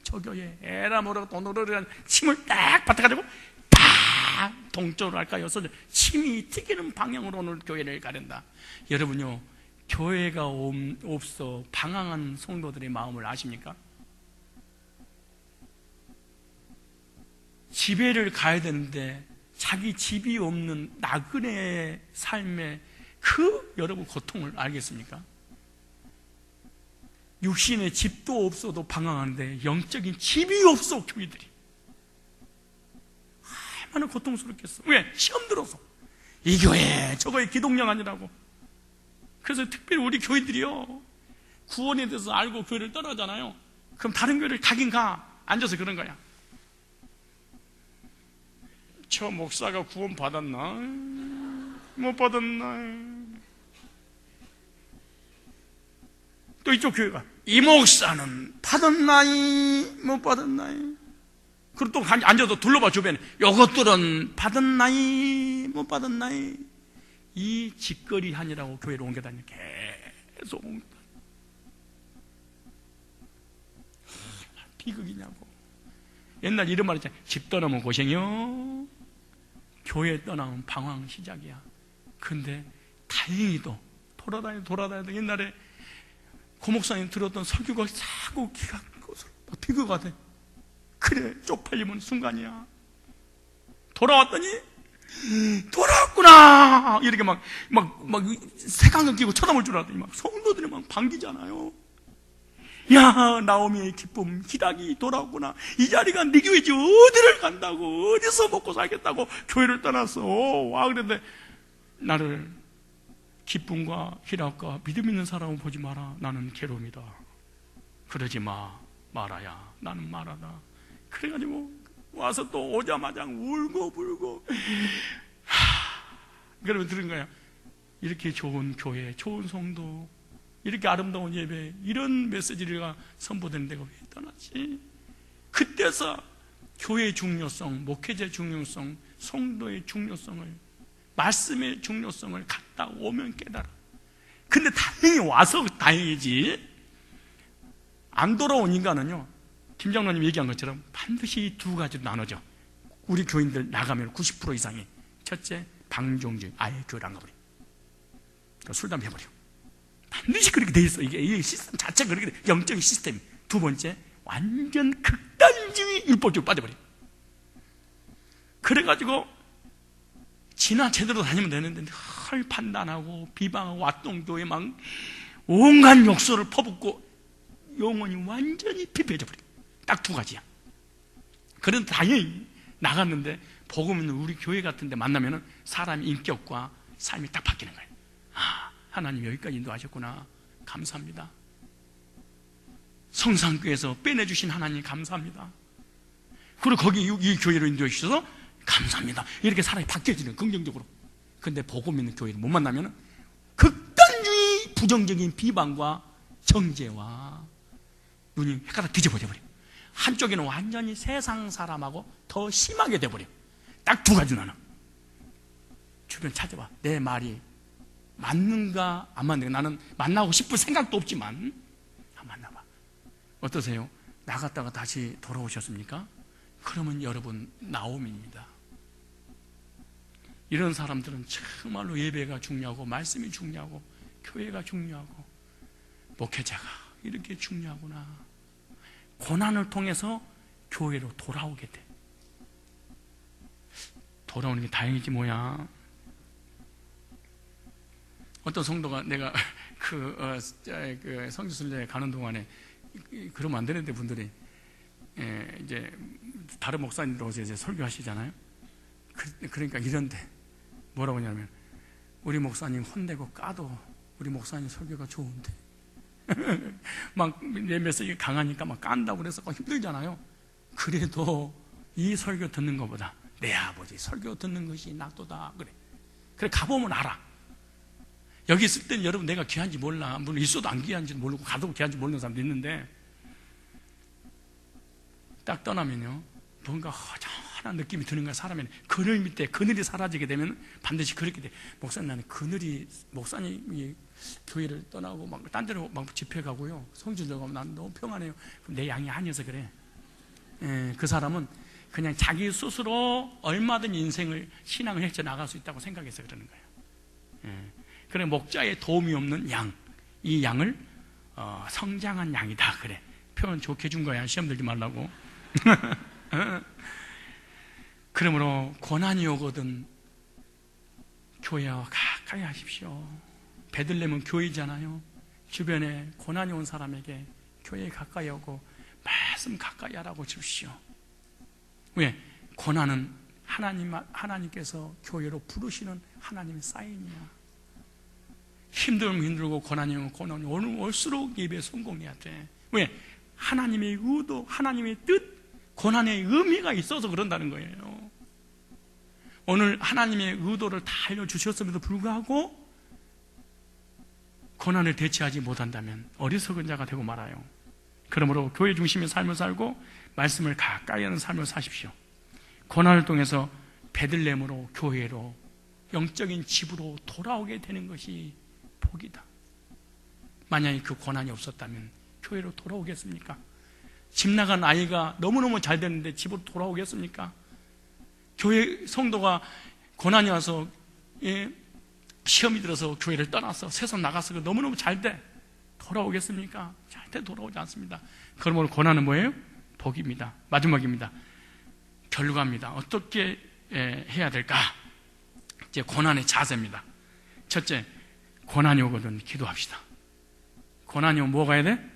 저 교회 에라 뭐라고 돈으로 침을 딱 받아가지고 딱 동쪽으로 할까요? 침이 튀기는 방향으로 오늘 교회를 가른다. 여러분요 교회가 없어 방황한 성도들의 마음을 아십니까? 집에를 가야 되는데 자기 집이 없는 나그네의 삶의 그 여러분 고통을 알겠습니까? 육신의 집도 없어도 방황하는데 영적인 집이 없어. 교회들이 얼마나 고통스럽겠어. 왜? 시험 들어서 이 교회 저거에 기독령 아니라고. 그래서 특별히 우리 교회들이요 구원에 대해서 알고 교회를 떠나잖아요. 그럼 다른 교회를 가긴 가. 앉아서 그런 거야. 저 목사가 구원 받았나? 못 받았나? 또 이쪽 교회가 이 목사는 받았나이? 못 받았나이? 그리고 또 앉아서 둘러봐 주변에 요것들은 받았나이? 못 받았나이? 이 짓거리 하느라고 교회로 옮겨 다니는 계속 비극이냐고. 옛날 이런 말 있잖아요. 집 떠나면 고생이요, 교회 떠나면 방황 시작이야. 근데 다행히도 돌아다니도 옛날에 고목사님 들었던 설교가 자꾸 기가 비교가 돼. 그래 쪽팔리면 순간이야. 돌아왔더니 돌아왔구나 이렇게 막 색안경 끼고 쳐다볼 줄 알았더니 막 성도들이 막 반기잖아요. 야 나오미의 기쁨 기닥이 돌아왔구나. 이 자리가 네 교회지 어디를 간다고, 어디서 먹고 살겠다고 교회를 떠났어. 와 그런데 나를 기쁨과 희락과 믿음 있는 사람은 보지 마라. 나는 괴로움이다. 그러지 말아야. 나는 말하다. 그래가지고 와서 또 오자마자 울고 불고. 그러면 들은 거야. 이렇게 좋은 교회, 좋은 성도, 이렇게 아름다운 예배, 이런 메시지가 선포되는 데가 왜 떠났지? 그때서 교회의 중요성, 목회자의 중요성, 성도의 중요성을, 말씀의 중요성을 갔다 오면 깨달아. 근데 다행히 와서 다행이지, 안 돌아온 인간은요 김 장로님 얘기한 것처럼 반드시 두 가지로 나눠져. 우리 교인들 나가면 90% 이상이, 첫째 방종주의, 아예 교회를 안 가버려. 술 담배 해버려. 반드시 그렇게 돼 있어. 이게 시스템 자체가 그렇게 돼. 영적인 시스템. 두 번째 완전 극단주의 율법적으로 빠져버려. 그래가지고 지나 제대로 다니면 되는데 헐 판단하고 비방하고 왓동교에 막 온갖 욕설을 퍼붓고 영혼이 완전히 피폐해져 버려. 딱 두 가지야. 그런 당연히 나갔는데 복음 있는 우리 교회 같은 데 만나면 사람의 인격과 삶이 딱 바뀌는 거예요. 아, 하나님 여기까지 인도하셨구나. 감사합니다. 성산교에서 빼내주신 하나님 감사합니다. 그리고 거기 이 교회로 인도해 주셔서 감사합니다. 이렇게 사람이 바뀌어지는, 긍정적으로. 근데 복음 있는 교회를 못 만나면 극단주의 부정적인 비방과 정죄와 눈이 헷갈려 뒤집어져 버려. 한쪽에는 완전히 세상 사람하고 더 심하게 돼버려. 딱 두 가지 나는. 주변 찾아봐. 내 말이 맞는가 안 맞는가. 나는 만나고 싶을 생각도 없지만 안 만나봐. 어떠세요? 나갔다가 다시 돌아오셨습니까? 그러면 여러분 나옴입니다. 이런 사람들은 정말로 예배가 중요하고 말씀이 중요하고 교회가 중요하고 목회자가 이렇게 중요하구나. 고난을 통해서 교회로 돌아오게 돼. 돌아오는 게 다행이지 뭐야. 어떤 성도가 내가 그 성지순례 가는 동안에 그러면 안 되는데 분들이 이제 다른 목사님들 오셔서 이제 설교하시잖아요. 그러니까 이런데 뭐라고 하냐면 우리 목사님 혼내고 까도 우리 목사님 설교가 좋은데 막 내 메시지 강하니까 막 깐다고 그래서 힘들잖아요. 그래도 이 설교 듣는 것보다 내 아버지 설교 듣는 것이 낫도다. 그래 가보면 알아. 여기 있을 땐 여러분 내가 귀한지 몰라. 물론 있어도 안 귀한지 모르고 가도 귀한지 모르는 사람도 있는데 딱 떠나면요 뭔가 허전한 느낌이 드는 거야. 사람이 그늘 밑에 그늘이 사라지게 되면 반드시 그렇게 돼. 목사님 나는 그늘이 목사님이 교회를 떠나고 막 딴 데로 막 집회 가고요 성지순례 가면 난 너무 평안해요. 그럼 내 양이 아니어서 그래. 그 사람은 그냥 자기 스스로 얼마든 인생을 신앙을 헤쳐나갈 수 있다고 생각해서 그러는 거예요. 그래 목자의 도움이 없는 양, 이 양을 성장한 양이다. 그래 표현 좋게 준 거야. 시험 들지 말라고. 그러므로 고난이 오거든 교회와 가까이 하십시오. 베들레헴은 교회잖아요. 주변에 고난이 온 사람에게 교회에 가까이 오고 말씀 가까이 하라고 주십시오. 왜? 고난은 하나님께서 교회로 부르시는 하나님의 사인이야. 힘들면 힘들고 고난이 오면 고난이 올수록 예배에 성공해야 돼. 왜? 하나님의 의도, 하나님의 뜻, 고난의 의미가 있어서 그런다는 거예요. 오늘 하나님의 의도를 다 알려주셨음에도 불구하고 고난을 대처하지 못한다면 어리석은 자가 되고 말아요. 그러므로 교회 중심의 삶을 살고 말씀을 가까이 하는 삶을 사십시오. 고난을 통해서 베들레헴으로 교회로 영적인 집으로 돌아오게 되는 것이 복이다. 만약에 그 고난이 없었다면 교회로 돌아오겠습니까? 집 나간 아이가 너무너무 잘 되는데 집으로 돌아오겠습니까? 교회 성도가 고난이 와서 시험이 들어서 교회를 떠나서 세상 나가서 너무너무 잘 돼. 돌아오겠습니까? 절대 돌아오지 않습니다. 그러므로 고난은 뭐예요? 복입니다. 마지막입니다. 결과입니다. 어떻게 해야 될까? 이제 고난의 자세입니다. 첫째, 고난이 오거든 기도합시다. 고난이 오면 뭐가 해야 돼?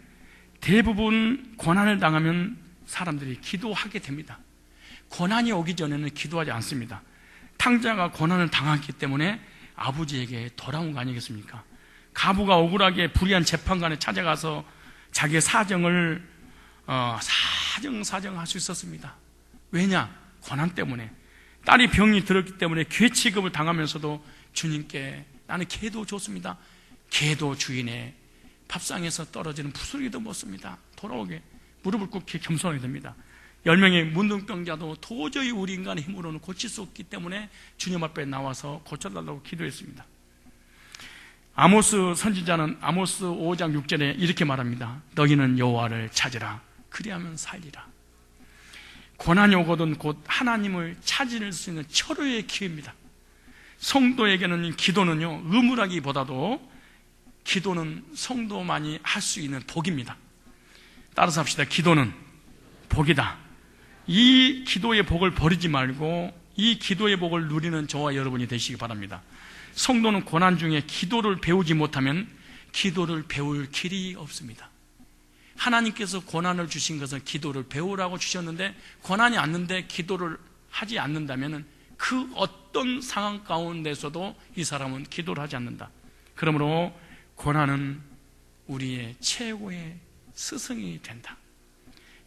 대부분 고난을 당하면 사람들이 기도하게 됩니다. 고난이 오기 전에는 기도하지 않습니다. 탕자가 고난을 당했기 때문에 아버지에게 돌아온 거 아니겠습니까? 가부가 억울하게 불의한 재판관에 찾아가서 자기의 사정을 사정할 수 있었습니다. 왜냐? 고난 때문에. 딸이 병이 들었기 때문에 괴 취급을 당하면서도 주님께 나는 개도 줬습니다. 개도 주인의 밥상에서 떨어지는 부스러기도 먹습니다. 돌아오게 무릎을 꿇게 겸손하게 됩니다. 10명의 문둥병자도 도저히 우리 인간의 힘으로는 고칠 수 없기 때문에 주님 앞에 나와서 고쳐달라고 기도했습니다. 아모스 선지자는 아모스 5장 6절에 이렇게 말합니다. 너희는 여호와를 찾으라. 그리하면 살리라. 고난이 오거든 곧 하나님을 찾을 수 있는 철회의 기회입니다. 성도에게는 기도는요, 의무라기보다도 기도는 성도만이 할 수 있는 복입니다. 따라서 합시다. 기도는 복이다. 이 기도의 복을 버리지 말고 이 기도의 복을 누리는 저와 여러분이 되시기 바랍니다. 성도는 고난 중에 기도를 배우지 못하면 기도를 배울 길이 없습니다. 하나님께서 고난을 주신 것은 기도를 배우라고 주셨는데 고난이 왔는데 기도를 하지 않는다면 그 어떤 상황 가운데서도 이 사람은 기도를 하지 않는다. 그러므로 고난은 우리의 최고의 스승이 된다.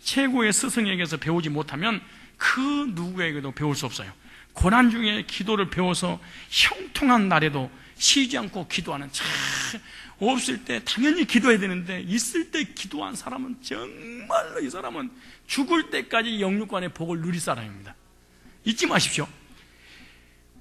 최고의 스승에게서 배우지 못하면 그 누구에게도 배울 수 없어요. 고난 중에 기도를 배워서 형통한 날에도 쉬지 않고 기도하는, 참 없을 때 당연히 기도해야 되는데 있을 때 기도한 사람은 정말로 이 사람은 죽을 때까지 영육간의 복을 누릴 사람입니다. 잊지 마십시오.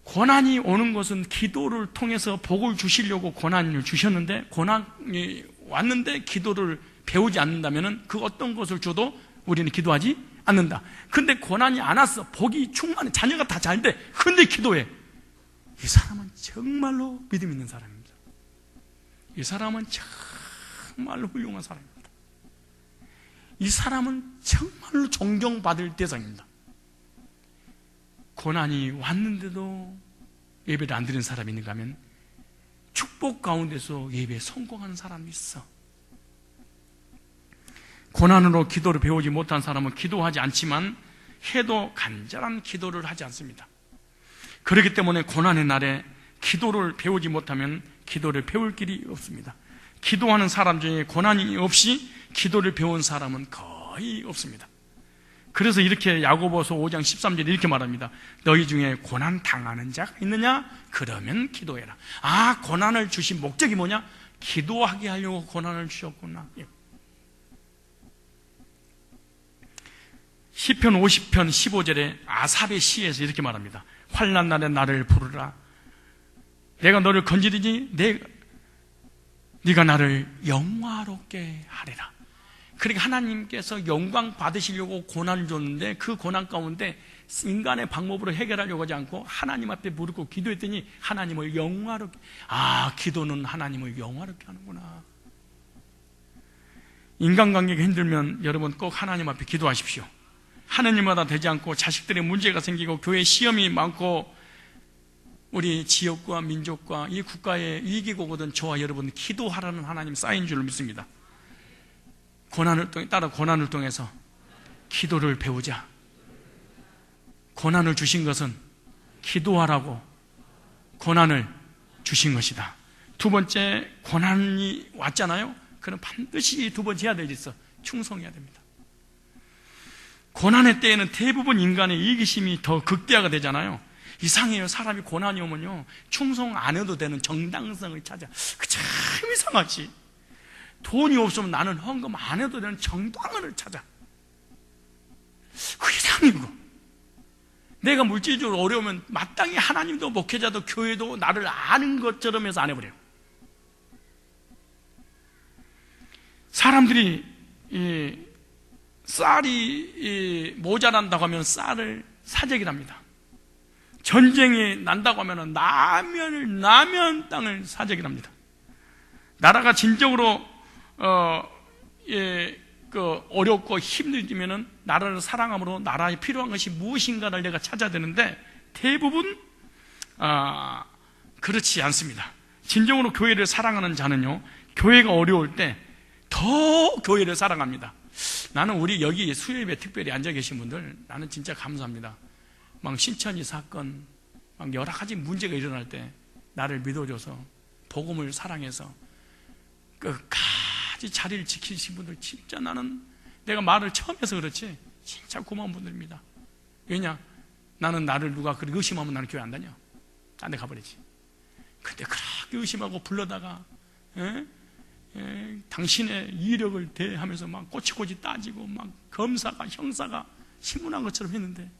고난이 오는 것은 기도를 통해서 복을 주시려고 고난을 주셨는데, 고난이 왔는데 기도를 배우지 않는다면 그 어떤 것을 줘도 우리는 기도하지 않는다. 근데 고난이 안 왔어. 복이 충만해. 자녀가 다 잘 돼. 근데 기도해. 이 사람은 정말로 믿음 있는 사람입니다. 이 사람은 정말로 훌륭한 사람입니다. 이 사람은 정말로 존경받을 대상입니다. 고난이 왔는데도 예배를 안 드리는 사람이 있는가 하면 축복 가운데서 예배에 성공하는 사람이 있어. 고난으로 기도를 배우지 못한 사람은 기도하지 않지만 해도 간절한 기도를 하지 않습니다. 그렇기 때문에 고난의 날에 기도를 배우지 못하면 기도를 배울 길이 없습니다. 기도하는 사람 중에 고난이 없이 기도를 배운 사람은 거의 없습니다. 그래서 이렇게 야고보서 5장 13절에 이렇게 말합니다. 너희 중에 고난 당하는 자가 있느냐? 그러면 기도해라. 아, 고난을 주신 목적이 뭐냐? 기도하게 하려고 고난을 주셨구나. 시편 50편 15절에 아삽의 시에서 이렇게 말합니다. 환난 날에 나를 부르라. 내가 너를 건지리니 네가 나를 영화롭게 하리라. 그러니까 하나님께서 영광 받으시려고 고난을 줬는데 그 고난 가운데 인간의 방법으로 해결하려고 하지 않고 하나님 앞에 무릎 꿇고 기도했더니 하나님을 영화롭게, 아, 기도는 하나님을 영화롭게 하는구나. 인간관계가 힘들면 여러분 꼭 하나님 앞에 기도하십시오. 하느님마다 되지 않고 자식들의 문제가 생기고 교회 시험이 많고 우리 지역과 민족과 이 국가의 위기가 오거든 저와 여러분 기도하라는 하나님 쌓인 줄로 믿습니다. 고난을 통해서 기도를 배우자. 고난을 주신 것은 기도하라고 고난을 주신 것이다. 두 번째, 고난이 왔잖아요. 그럼 반드시 두 번째 해야 될 일이 있어. 충성해야 됩니다. 고난의 때에는 대부분 인간의 이기심이 더 극대화가 되잖아요. 이상해요. 사람이 고난이 오면요 충성 안 해도 되는 정당성을 찾아. 그 참 이상하지. 돈이 없으면 나는 헌금 안 해도 되는 정당을 찾아. 그 이상해 그거. 내가 물질적으로 어려우면 마땅히 하나님도 목회자도 교회도 나를 아는 것처럼 해서 안 해버려요. 사람들이 쌀이 모자란다고 하면 쌀을 사재기랍니다. 전쟁이 난다고 하면 남한 땅을 사재기랍니다. 나라가 진정으로 어렵고 힘들지면은 나라를 사랑함으로 나라에 필요한 것이 무엇인가를 내가 찾아야 되는데 대부분 그렇지 않습니다. 진정으로 교회를 사랑하는 자는요 교회가 어려울 때 더 교회를 사랑합니다. 나는 우리 여기 수요예배 특별히 앉아 계신 분들 나는 진짜 감사합니다. 막 신천지 사건 막 여러 가지 문제가 일어날 때 나를 믿어줘서 복음을 사랑해서 끝까지 자리를 지키신 분들 진짜 나는 내가 말을 처음 해서 그렇지 진짜 고마운 분들입니다. 왜냐? 나는 나를 누가 그렇게 의심하면 나는 교회 안 다녀. 딴 데 가버리지. 근데 그렇게 의심하고 불러다가 당신의 이력을 대하면서 막 꼬치꼬치 따지고 막 검사가 형사가 신문한 것처럼 했는데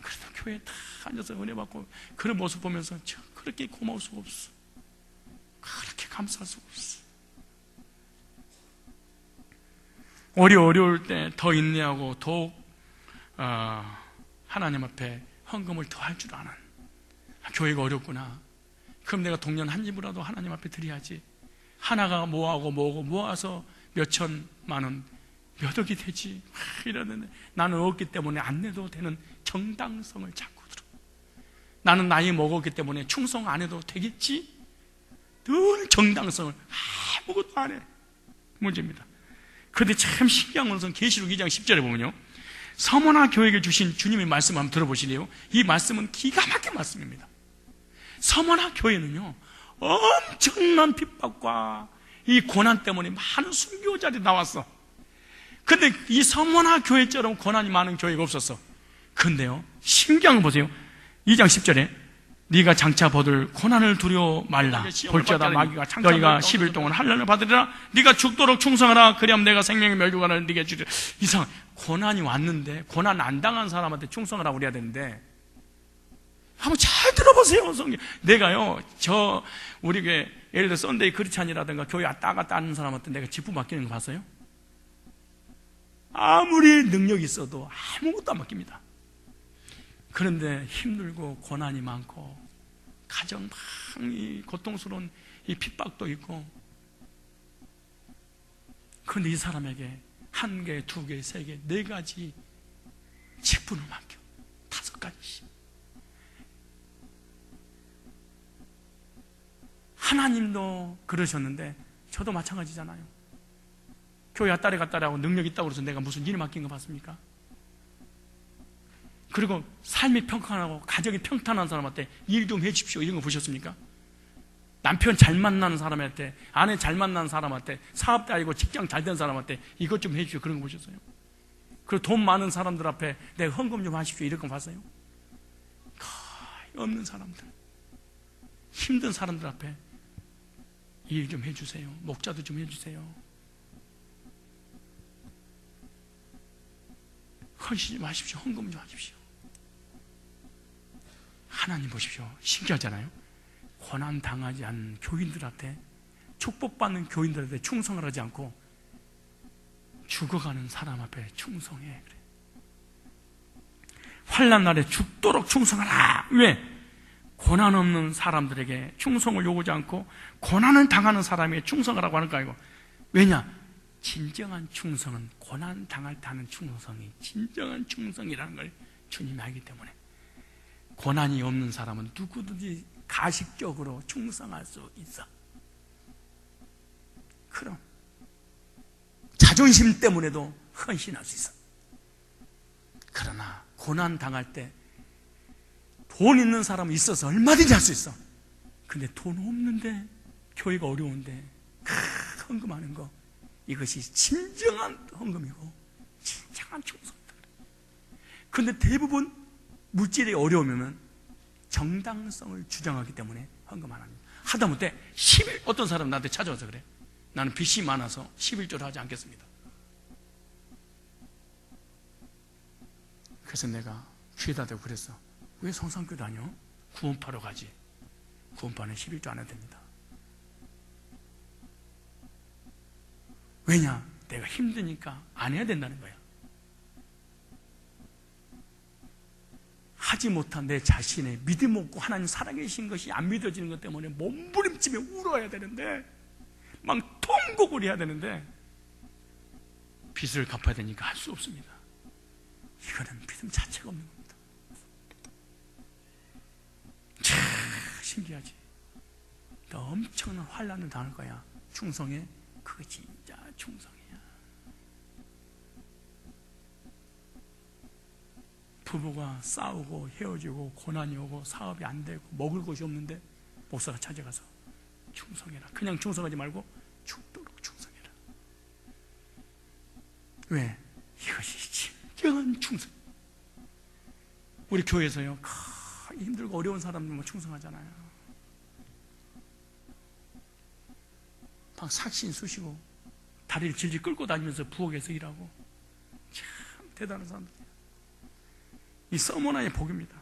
그래도 교회에 다 앉아서 은혜 받고 그런 모습 보면서 저 그렇게 고마울 수가 없어. 그렇게 감사할 수가 없어. 어려울 때 더 인내하고 더욱 하나님 앞에 헌금을 더 할 줄 아는 교회가 어렵구나. 그럼 내가 동년 한 집이라도 하나님 앞에 드려야지. 하나가 뭐하고 뭐하고 모아서 몇천만 원 몇 억이 되지 이러는데 나는 없기 때문에 안 내도 되는 정당성을 찾고 들어. 나는 나이 먹었기 때문에 충성 안 해도 되겠지. 늘 정당성을 아무것도 안 해. 문제입니다. 그런데 참 신기한 것은 계시록 2장 10절에 보면요, 서머나 교회에게 주신 주님의 말씀 한번 들어보시래요. 이 말씀은 기가 막힌 말씀입니다. 서머나 교회는요, 엄청난 핍박과 이 고난 때문에 많은 순교자들이 나왔어. 근데 이 서머나 교회처럼 고난이 많은 교회가 없었어. 근데요, 신기한 거 보세요. 2장 10절에 네가 장차 받을 고난을 두려워 말라. 볼지어다 마귀가 너희가 10일 동안 환난을 받으리라. 네가 죽도록 충성하라. 그리하면 내가 생명의 멸류관을 네게 주리라. 이상, 고난이 왔는데 고난 안 당한 사람한테 충성하라고 그래야 되는데, 한번 잘 들어보세요. 성경. 내가요, 우리 교회 예를 들어 썬데이 크리스찬이라든가 교회 왔다 갔다 하는 사람한테 내가 직분 맡기는 거 봤어요? 아무리 능력이 있어도 아무것도 안 맡깁니다. 그런데 힘들고 고난이 많고 가정 많이 고통스러운 이 핍박도 있고, 그런데 이 사람에게 1개, 2개, 3개, 4가지 직분을 맡겨. 5가지씩. 하나님도 그러셨는데 저도 마찬가지잖아요. 교회 왔다리 갔다리 하고 능력 있다고 해서 내가 무슨 일을 맡긴 거 봤습니까? 그리고 삶이 평탄하고 가정이 평탄한 사람한테 일 좀 해주십시오 이런 거 보셨습니까? 남편 잘 만나는 사람한테, 아내 잘 만나는 사람한테, 사업도 아니고 직장 잘 된 사람한테 이것 좀 해주십시오 그런 거 보셨어요? 그리고 돈 많은 사람들 앞에 내가 헌금 좀 하십시오 이런 거 봤어요? 거의 없는 사람들, 힘든 사람들 앞에 일 좀 해주세요, 목자도 좀 해주세요, 헌신 좀 하십시오, 헌금 좀 하십시오. 하나님 보십시오. 신기하잖아요. 고난 당하지 않은 교인들한테, 축복받는 교인들한테 충성을 하지 않고 죽어가는 사람 앞에 충성해. 그래. 환난 날에 죽도록 충성하라. 왜? 고난 없는 사람들에게 충성을 요구하지 않고 고난을 당하는 사람에게 충성하라고 하는 거 아니고. 왜냐? 진정한 충성은 고난 당할 때 하는 충성이 진정한 충성이라는 걸 주님이 알기 때문에, 고난이 없는 사람은 누구든지 가식적으로 충성할 수 있어. 그럼 자존심 때문에도 헌신할 수 있어. 그러나 고난 당할 때 돈 있는 사람은 있어서 얼마든지 할 수 있어. 근데 돈 없는데, 교회가 어려운데 헌금하는 거, 이것이 진정한 헌금이고 진정한 충성이다. 그런데 대부분 물질이 어려우면 정당성을 주장하기 때문에 헌금 안 합니다. 하다못해 10일, 어떤 사람 나한테 찾아와서 그래. 나는 빚이 많아서 11조를 하지 않겠습니다. 그래서 내가 귀에다 대고 그랬어. 왜 성산교회 다녀? 구원파로 가지. 구원파는 11조 안 해도 됩니다. 왜냐? 내가 힘드니까 안 해야 된다는 거야. 하지 못한 내 자신의 믿음 없고 하나님 살아계신 것이 안 믿어지는 것 때문에 몸부림치며 울어야 되는데, 막 통곡을 해야 되는데 빚을 갚아야 되니까 할 수 없습니다. 이거는 믿음 자체가 없는 겁니다. 참 신기하지. 너 엄청난 환난을 당할 거야. 충성해. 그거 진짜 충성이야. 부부가 싸우고 헤어지고 고난이 오고 사업이 안 되고 먹을 것이 없는데 목사가 찾아가서 충성해라. 그냥 충성하지 말고 죽도록 충성해라. 왜? 이것이 진정한 충성. 우리 교회에서요, 힘들고 어려운 사람들만 충성하잖아요. 막 삭신 쑤시고 다리를 질질 끌고 다니면서 부엌에서 일하고, 참 대단한 사람들. 이 서머나의 복입니다.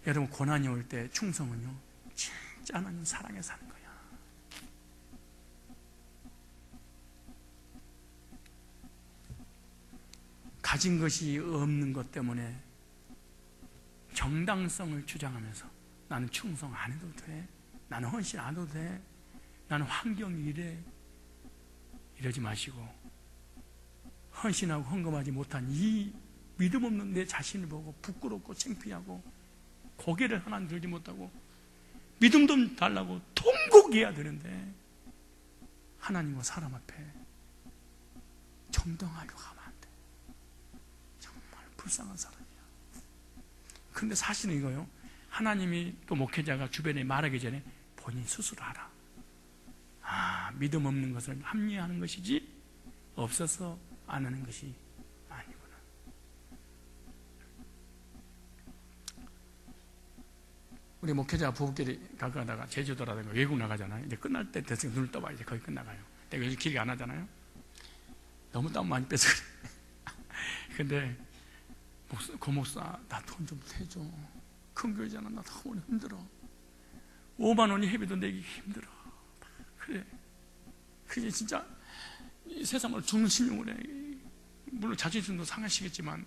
여러분, 고난이 올 때 충성은요, 진짜 하나님 사랑에 사는 거야. 가진 것이 없는 것 때문에 정당성을 주장하면서 나는 충성 안 해도 돼, 나는 헌신 안 해도 돼, 나는 환경이 이래, 이러지 마시고 헌신하고 헌금하지 못한 이 믿음 없는 내 자신을 보고 부끄럽고 창피하고 고개를 하나 들지 못하고 믿음 좀 달라고 통곡해야 되는데 하나님과 사람 앞에 정당하게 가면 안 돼. 정말 불쌍한 사람이야. 근데 사실은 이거요, 하나님이 또 목회자가 주변에 말하기 전에 본인 스스로 알아. 믿음 없는 것을 합리화하는 것이지 없어서 안 하는 것이 아니구나. 우리 목회자 부부끼리 가다가 제주도라든가 외국 나가잖아요. 이제 끝날 때 됐으니 눈을 떠봐. 이제 거의 끝나가요. 내가 요즘 길게 안 하잖아요. 너무 땀 많이 빼서 그래. 근데 고목사 나 돈 좀 대줘. 큰 교회잖아. 나 너무 힘들어. 5만 원이 회비도 내기 힘들어. 그래. 그게 진짜 세상을 죽는 신용을 해. 물론 자존심도 상하시겠지만,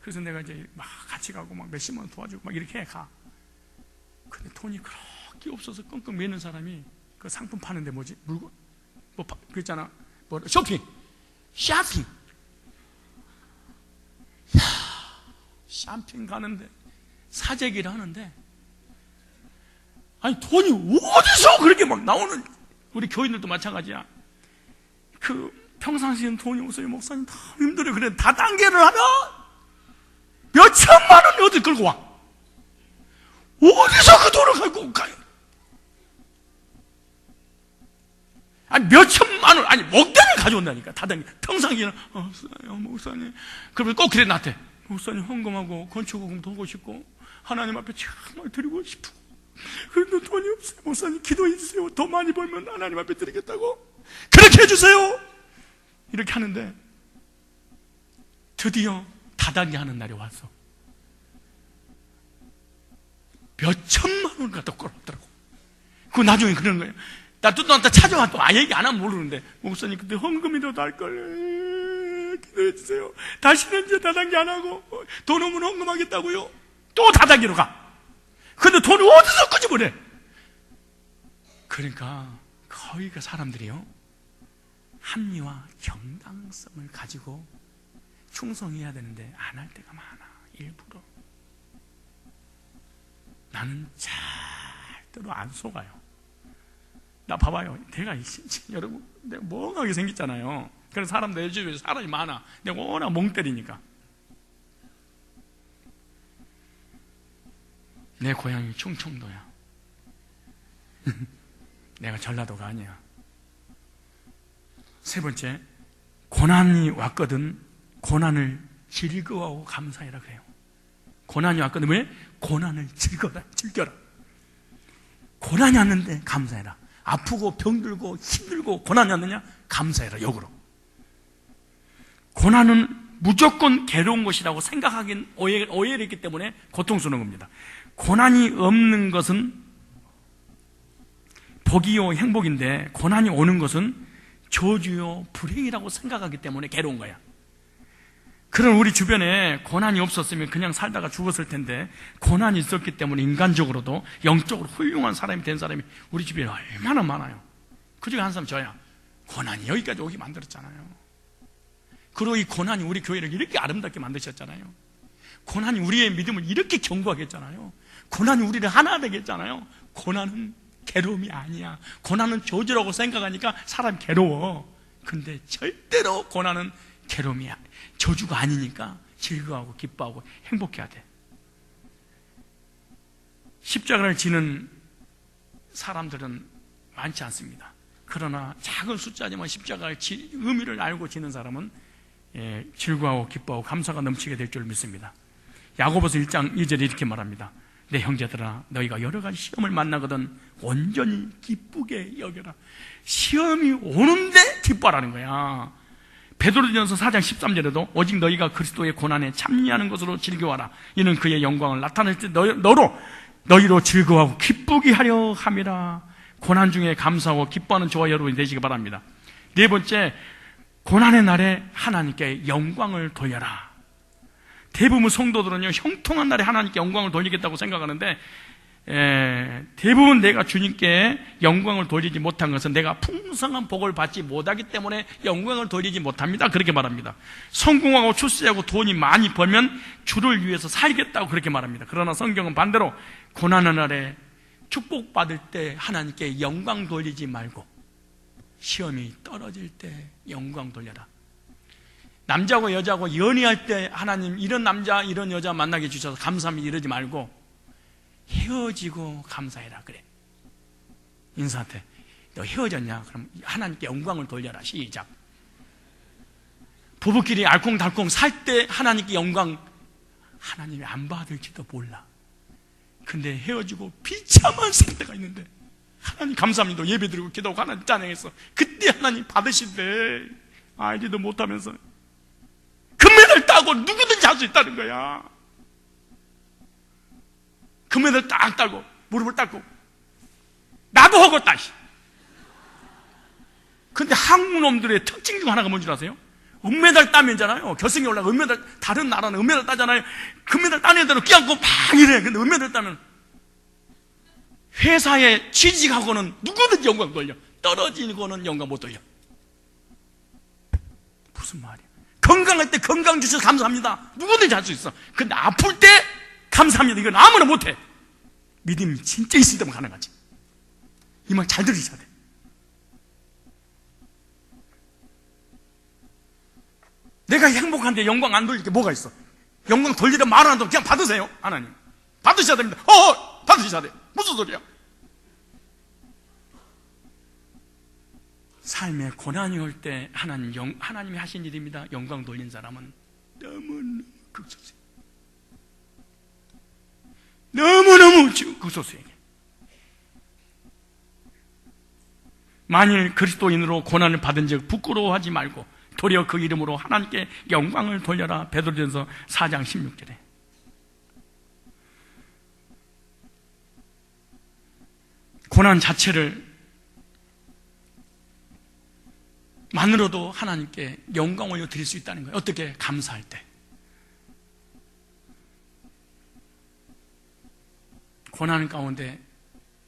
그래서 내가 이제 막 같이 가고 막 몇십만 원 도와주고 막 이렇게 가. 근데 돈이 그렇게 없어서 끙끙 매는 사람이 그 상품 파는데 뭐지? 물건? 그 있잖아. 쇼핑! 쇼핑 가는데, 사재기를 하는데, 아니, 돈이 어디서 그렇게 막 나오는, 우리 교인들도 마찬가지야. 평상시에는 돈이 없어요. 목사님 다 힘들어요. 그래, 다단계를 하면 몇 천만 원이 어디 끌고 와. 어디서 그 돈을 갖고 가요? 아니, 몇 천만 원, 아니, 목대를 가져온다니까, 다단계. 평상시에는, 목사님. 그러면 꼭 그래, 나한테. 목사님, 헌금하고 건축금 도고 싶고, 하나님 앞에 정말 드리고 싶고, 그런데 돈이 없어요. 목사님, 기도해 주세요. 더 많이 벌면 하나님 앞에 드리겠다고. 그렇게 해주세요. 이렇게 하는데, 드디어 다단계 하는 날이 왔어. 몇 천만 원 갖다 걸었더라고. 그 나중에 그런 거예요. 나도 너한테 찾아와. 또 얘기 안 하면 모르는데, 목사님 그때 헌금이라도 할걸. 기도해 주세요. 다시는 이제 다단계 안 하고 돈 오면 헌금하겠다고요. 또 다단계로 가. 근데 돈이 어디서 끄집어내? 그러니까 거의 그 사람들이요, 합리와 정당성을 가지고 충성해야 되는데 안 할 때가 많아. 일부러. 나는 절대로 안 속아요. 나 봐봐요. 내가 여러분, 내가 멍하게 생겼잖아요. 그래서 사람들 내 주변에 사람이 많아. 내가 워낙 멍 때리니까. 내 고향이 충청도야. 내가 전라도가 아니야. 세 번째, 고난이 왔거든 고난을 즐거워하고 감사해라 그래요. 고난이 왔거든 왜? 고난을 즐겨라. 고난이 왔는데 감사해라. 아프고 병들고 힘들고 고난이 왔느냐? 감사해라. 역으로. 고난은 무조건 괴로운 것이라고 생각하긴 오해를 했기 때문에 고통스러운 겁니다. 고난이 없는 것은 복이요 행복인데, 고난이 오는 것은 저주요 불행이라고 생각하기 때문에 괴로운 거야. 그런 우리 주변에 고난이 없었으면 그냥 살다가 죽었을 텐데, 고난이 있었기 때문에 인간적으로도 영적으로 훌륭한 사람이 된 사람이 우리 주변에 얼마나 많아요. 그 중에 한 사람 저야. 고난이 여기까지 오게 만들었잖아요. 그리고 이 고난이 우리 교회를 이렇게 아름답게 만드셨잖아요. 고난이 우리의 믿음을 이렇게 견고하게 했잖아요. 고난이 우리를 하나 되게 했잖아요. 고난은 괴로움이 아니야. 고난은 저주라고 생각하니까 사람 괴로워. 근데 절대로 고난은 괴로움이야. 저주가 아니니까 즐거워하고 기뻐하고 행복해야 돼. 십자가를 지는 사람들은 많지 않습니다. 그러나 작은 숫자지만 십자가의 의미를 알고 지는 사람은 즐거워하고 기뻐하고 감사가 넘치게 될 줄 믿습니다. 야고보서 1장 2절에 이렇게 말합니다. 내 형제들아, 너희가 여러 가지 시험을 만나거든 온전히 기쁘게 여겨라. 시험이 오는데 기뻐하라는 거야. 베드로전서 4장 13절에도 오직 너희가 그리스도의 고난에 참여하는 것으로 즐거워하라. 이는 그의 영광을 나타낼 때 너희로 즐거워하고 기쁘게 하려 함이라. 고난 중에 감사하고 기뻐하는 저와 여러분이 되시기 바랍니다. 네 번째, 고난의 날에 하나님께 영광을 돌려라. 대부분 성도들은요, 형통한 날에 하나님께 영광을 돌리겠다고 생각하는데, 대부분 내가 주님께 영광을 돌리지 못한 것은 내가 풍성한 복을 받지 못하기 때문에 영광을 돌리지 못합니다. 그렇게 말합니다. 성공하고 출세하고 돈이 많이 벌면 주를 위해서 살겠다고 그렇게 말합니다. 그러나 성경은 반대로 고난의 날에 축복받을 때 하나님께 영광 돌리지 말고 시험이 떨어질 때 영광 돌려라. 남자고 여자고 연애할 때 하나님 이런 남자 이런 여자 만나게 해주셔서 감사합니다 이러지 말고 헤어지고 감사해라 그래. 인사한테 너 헤어졌냐? 그럼 하나님께 영광을 돌려라. 시작. 부부끼리 알콩달콩 살 때 하나님께 영광 하나님이 안 받을지도 몰라. 근데 헤어지고 비참한 상태가 있는데 하나님 감사합니다 예배드리고 기도하고 하나님 찬양했어. 그때 하나님 받으신대. 알지도 못하면서 금메달 따고 누구든지 할 수 있다는 거야. 금메달 딱 따고 무릎을 닦고 나도 하겠다. 근데 한국 놈들의 특징 중 하나가 뭔지 아세요? 은메달 따면잖아요. 결승에 올라가 은메달, 다른 나라는 은메달 따잖아요. 금메달 따는 애들은 끼안고 막 이래. 근데 은메달 따면 회사에 취직하고는 누구든지 영광 돌려. 떨어지고는 영광 못 돌려. 무슨 말이야? 건강할 때 건강 주셔서 감사합니다. 누구든지 할 수 있어. 근데 아플 때 감사합니다. 이건 아무나 못해. 믿음이 진짜 있을 때만 가능하지. 이 말 잘 들으셔야 돼. 내가 행복한데 영광 안 돌릴 게 뭐가 있어? 영광 돌리다 말 안 하도 그냥 받으세요. 하나님 받으셔야 됩니다. 받으셔야 돼. 무슨 소리야? 삶에 고난이 올 때 하나님이 하신 일입니다. 영광 돌린 사람은 너무너무 극소수예요. 너무너무 극소수예요. 만일 그리스도인으로 고난을 받은 즉 부끄러워하지 말고 도리어 그 이름으로 하나님께 영광을 돌려라. 베드로전서 4장 16절에. 고난 자체를 만으로도 하나님께 영광 올려 드릴 수 있다는 거예요. 어떻게? 감사할 때. 고난 가운데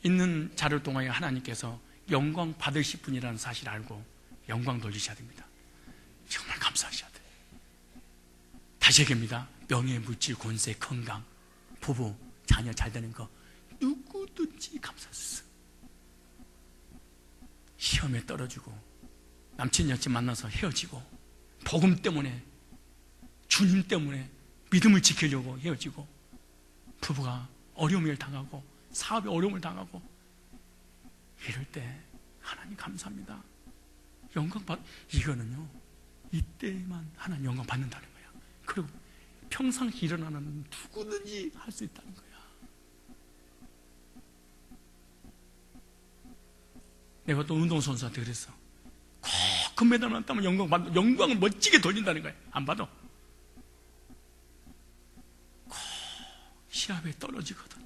있는 자를 통하여 하나님께서 영광 받으실 분이라는 사실을 알고 영광 돌리셔야 됩니다. 정말 감사하셔야 돼요. 다시 얘기합니다. 명예, 물질, 권세, 건강, 부부, 자녀 잘 되는 거 누구든지 감사할 수 있어요. 시험에 떨어지고 남친 여친 만나서 헤어지고 복음 때문에 주님 때문에 믿음을 지키려고 헤어지고 부부가 어려움을 당하고 사업에 어려움을 당하고 이럴 때 하나님 감사합니다. 영광 받 이거는요 이때만 하나님 영광 받는다는 거야. 그리고 평상시 일어나는 누구든지 할 수 있다는 거야. 내가 또 운동선수한테 그랬어. 꼭 금메달만 따면 영광을 멋지게 돌린다는 거야. 안 받아. 꼭 시합에 떨어지거든.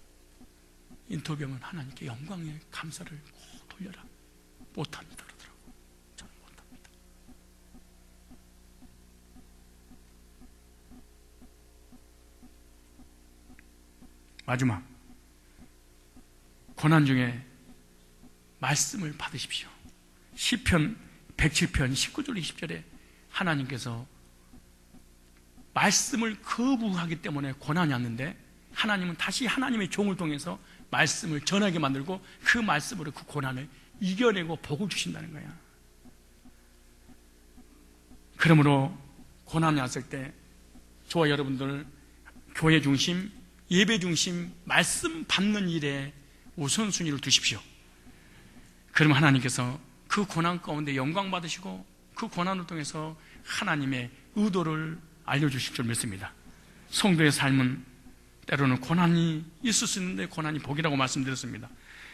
인터뷰하면 하나님께 영광의 감사를 꼭 돌려라. 못합니다 그러더라고. 저는 못합니다. 마지막 고난 중에 말씀을 받으십시오. 시편 107편 19절 20절에 하나님께서 말씀을 거부하기 때문에 고난이 왔는데 하나님은 다시 하나님의 종을 통해서 말씀을 전하게 만들고 그 말씀으로 그 고난을 이겨내고 복을 주신다는 거야. 그러므로 고난이 왔을 때 저와 여러분들 교회 중심, 예배 중심, 말씀 받는 일에 우선순위를 두십시오. 그러면 하나님께서 그 고난 가운데 영광 받으시고 그 고난을 통해서 하나님의 의도를 알려주실 줄 믿습니다. 성도의 삶은 때로는 고난이 있을 수 있는데 고난이 복이라고 말씀드렸습니다.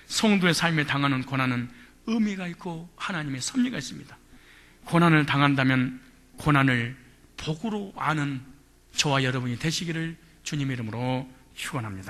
성도의 삶에 당하는 고난은 의미가 있고 하나님의 섭리가 있습니다. 고난을 당한다면 고난을 복으로 아는 저와 여러분이 되시기를 주님의 이름으로 축원합니다.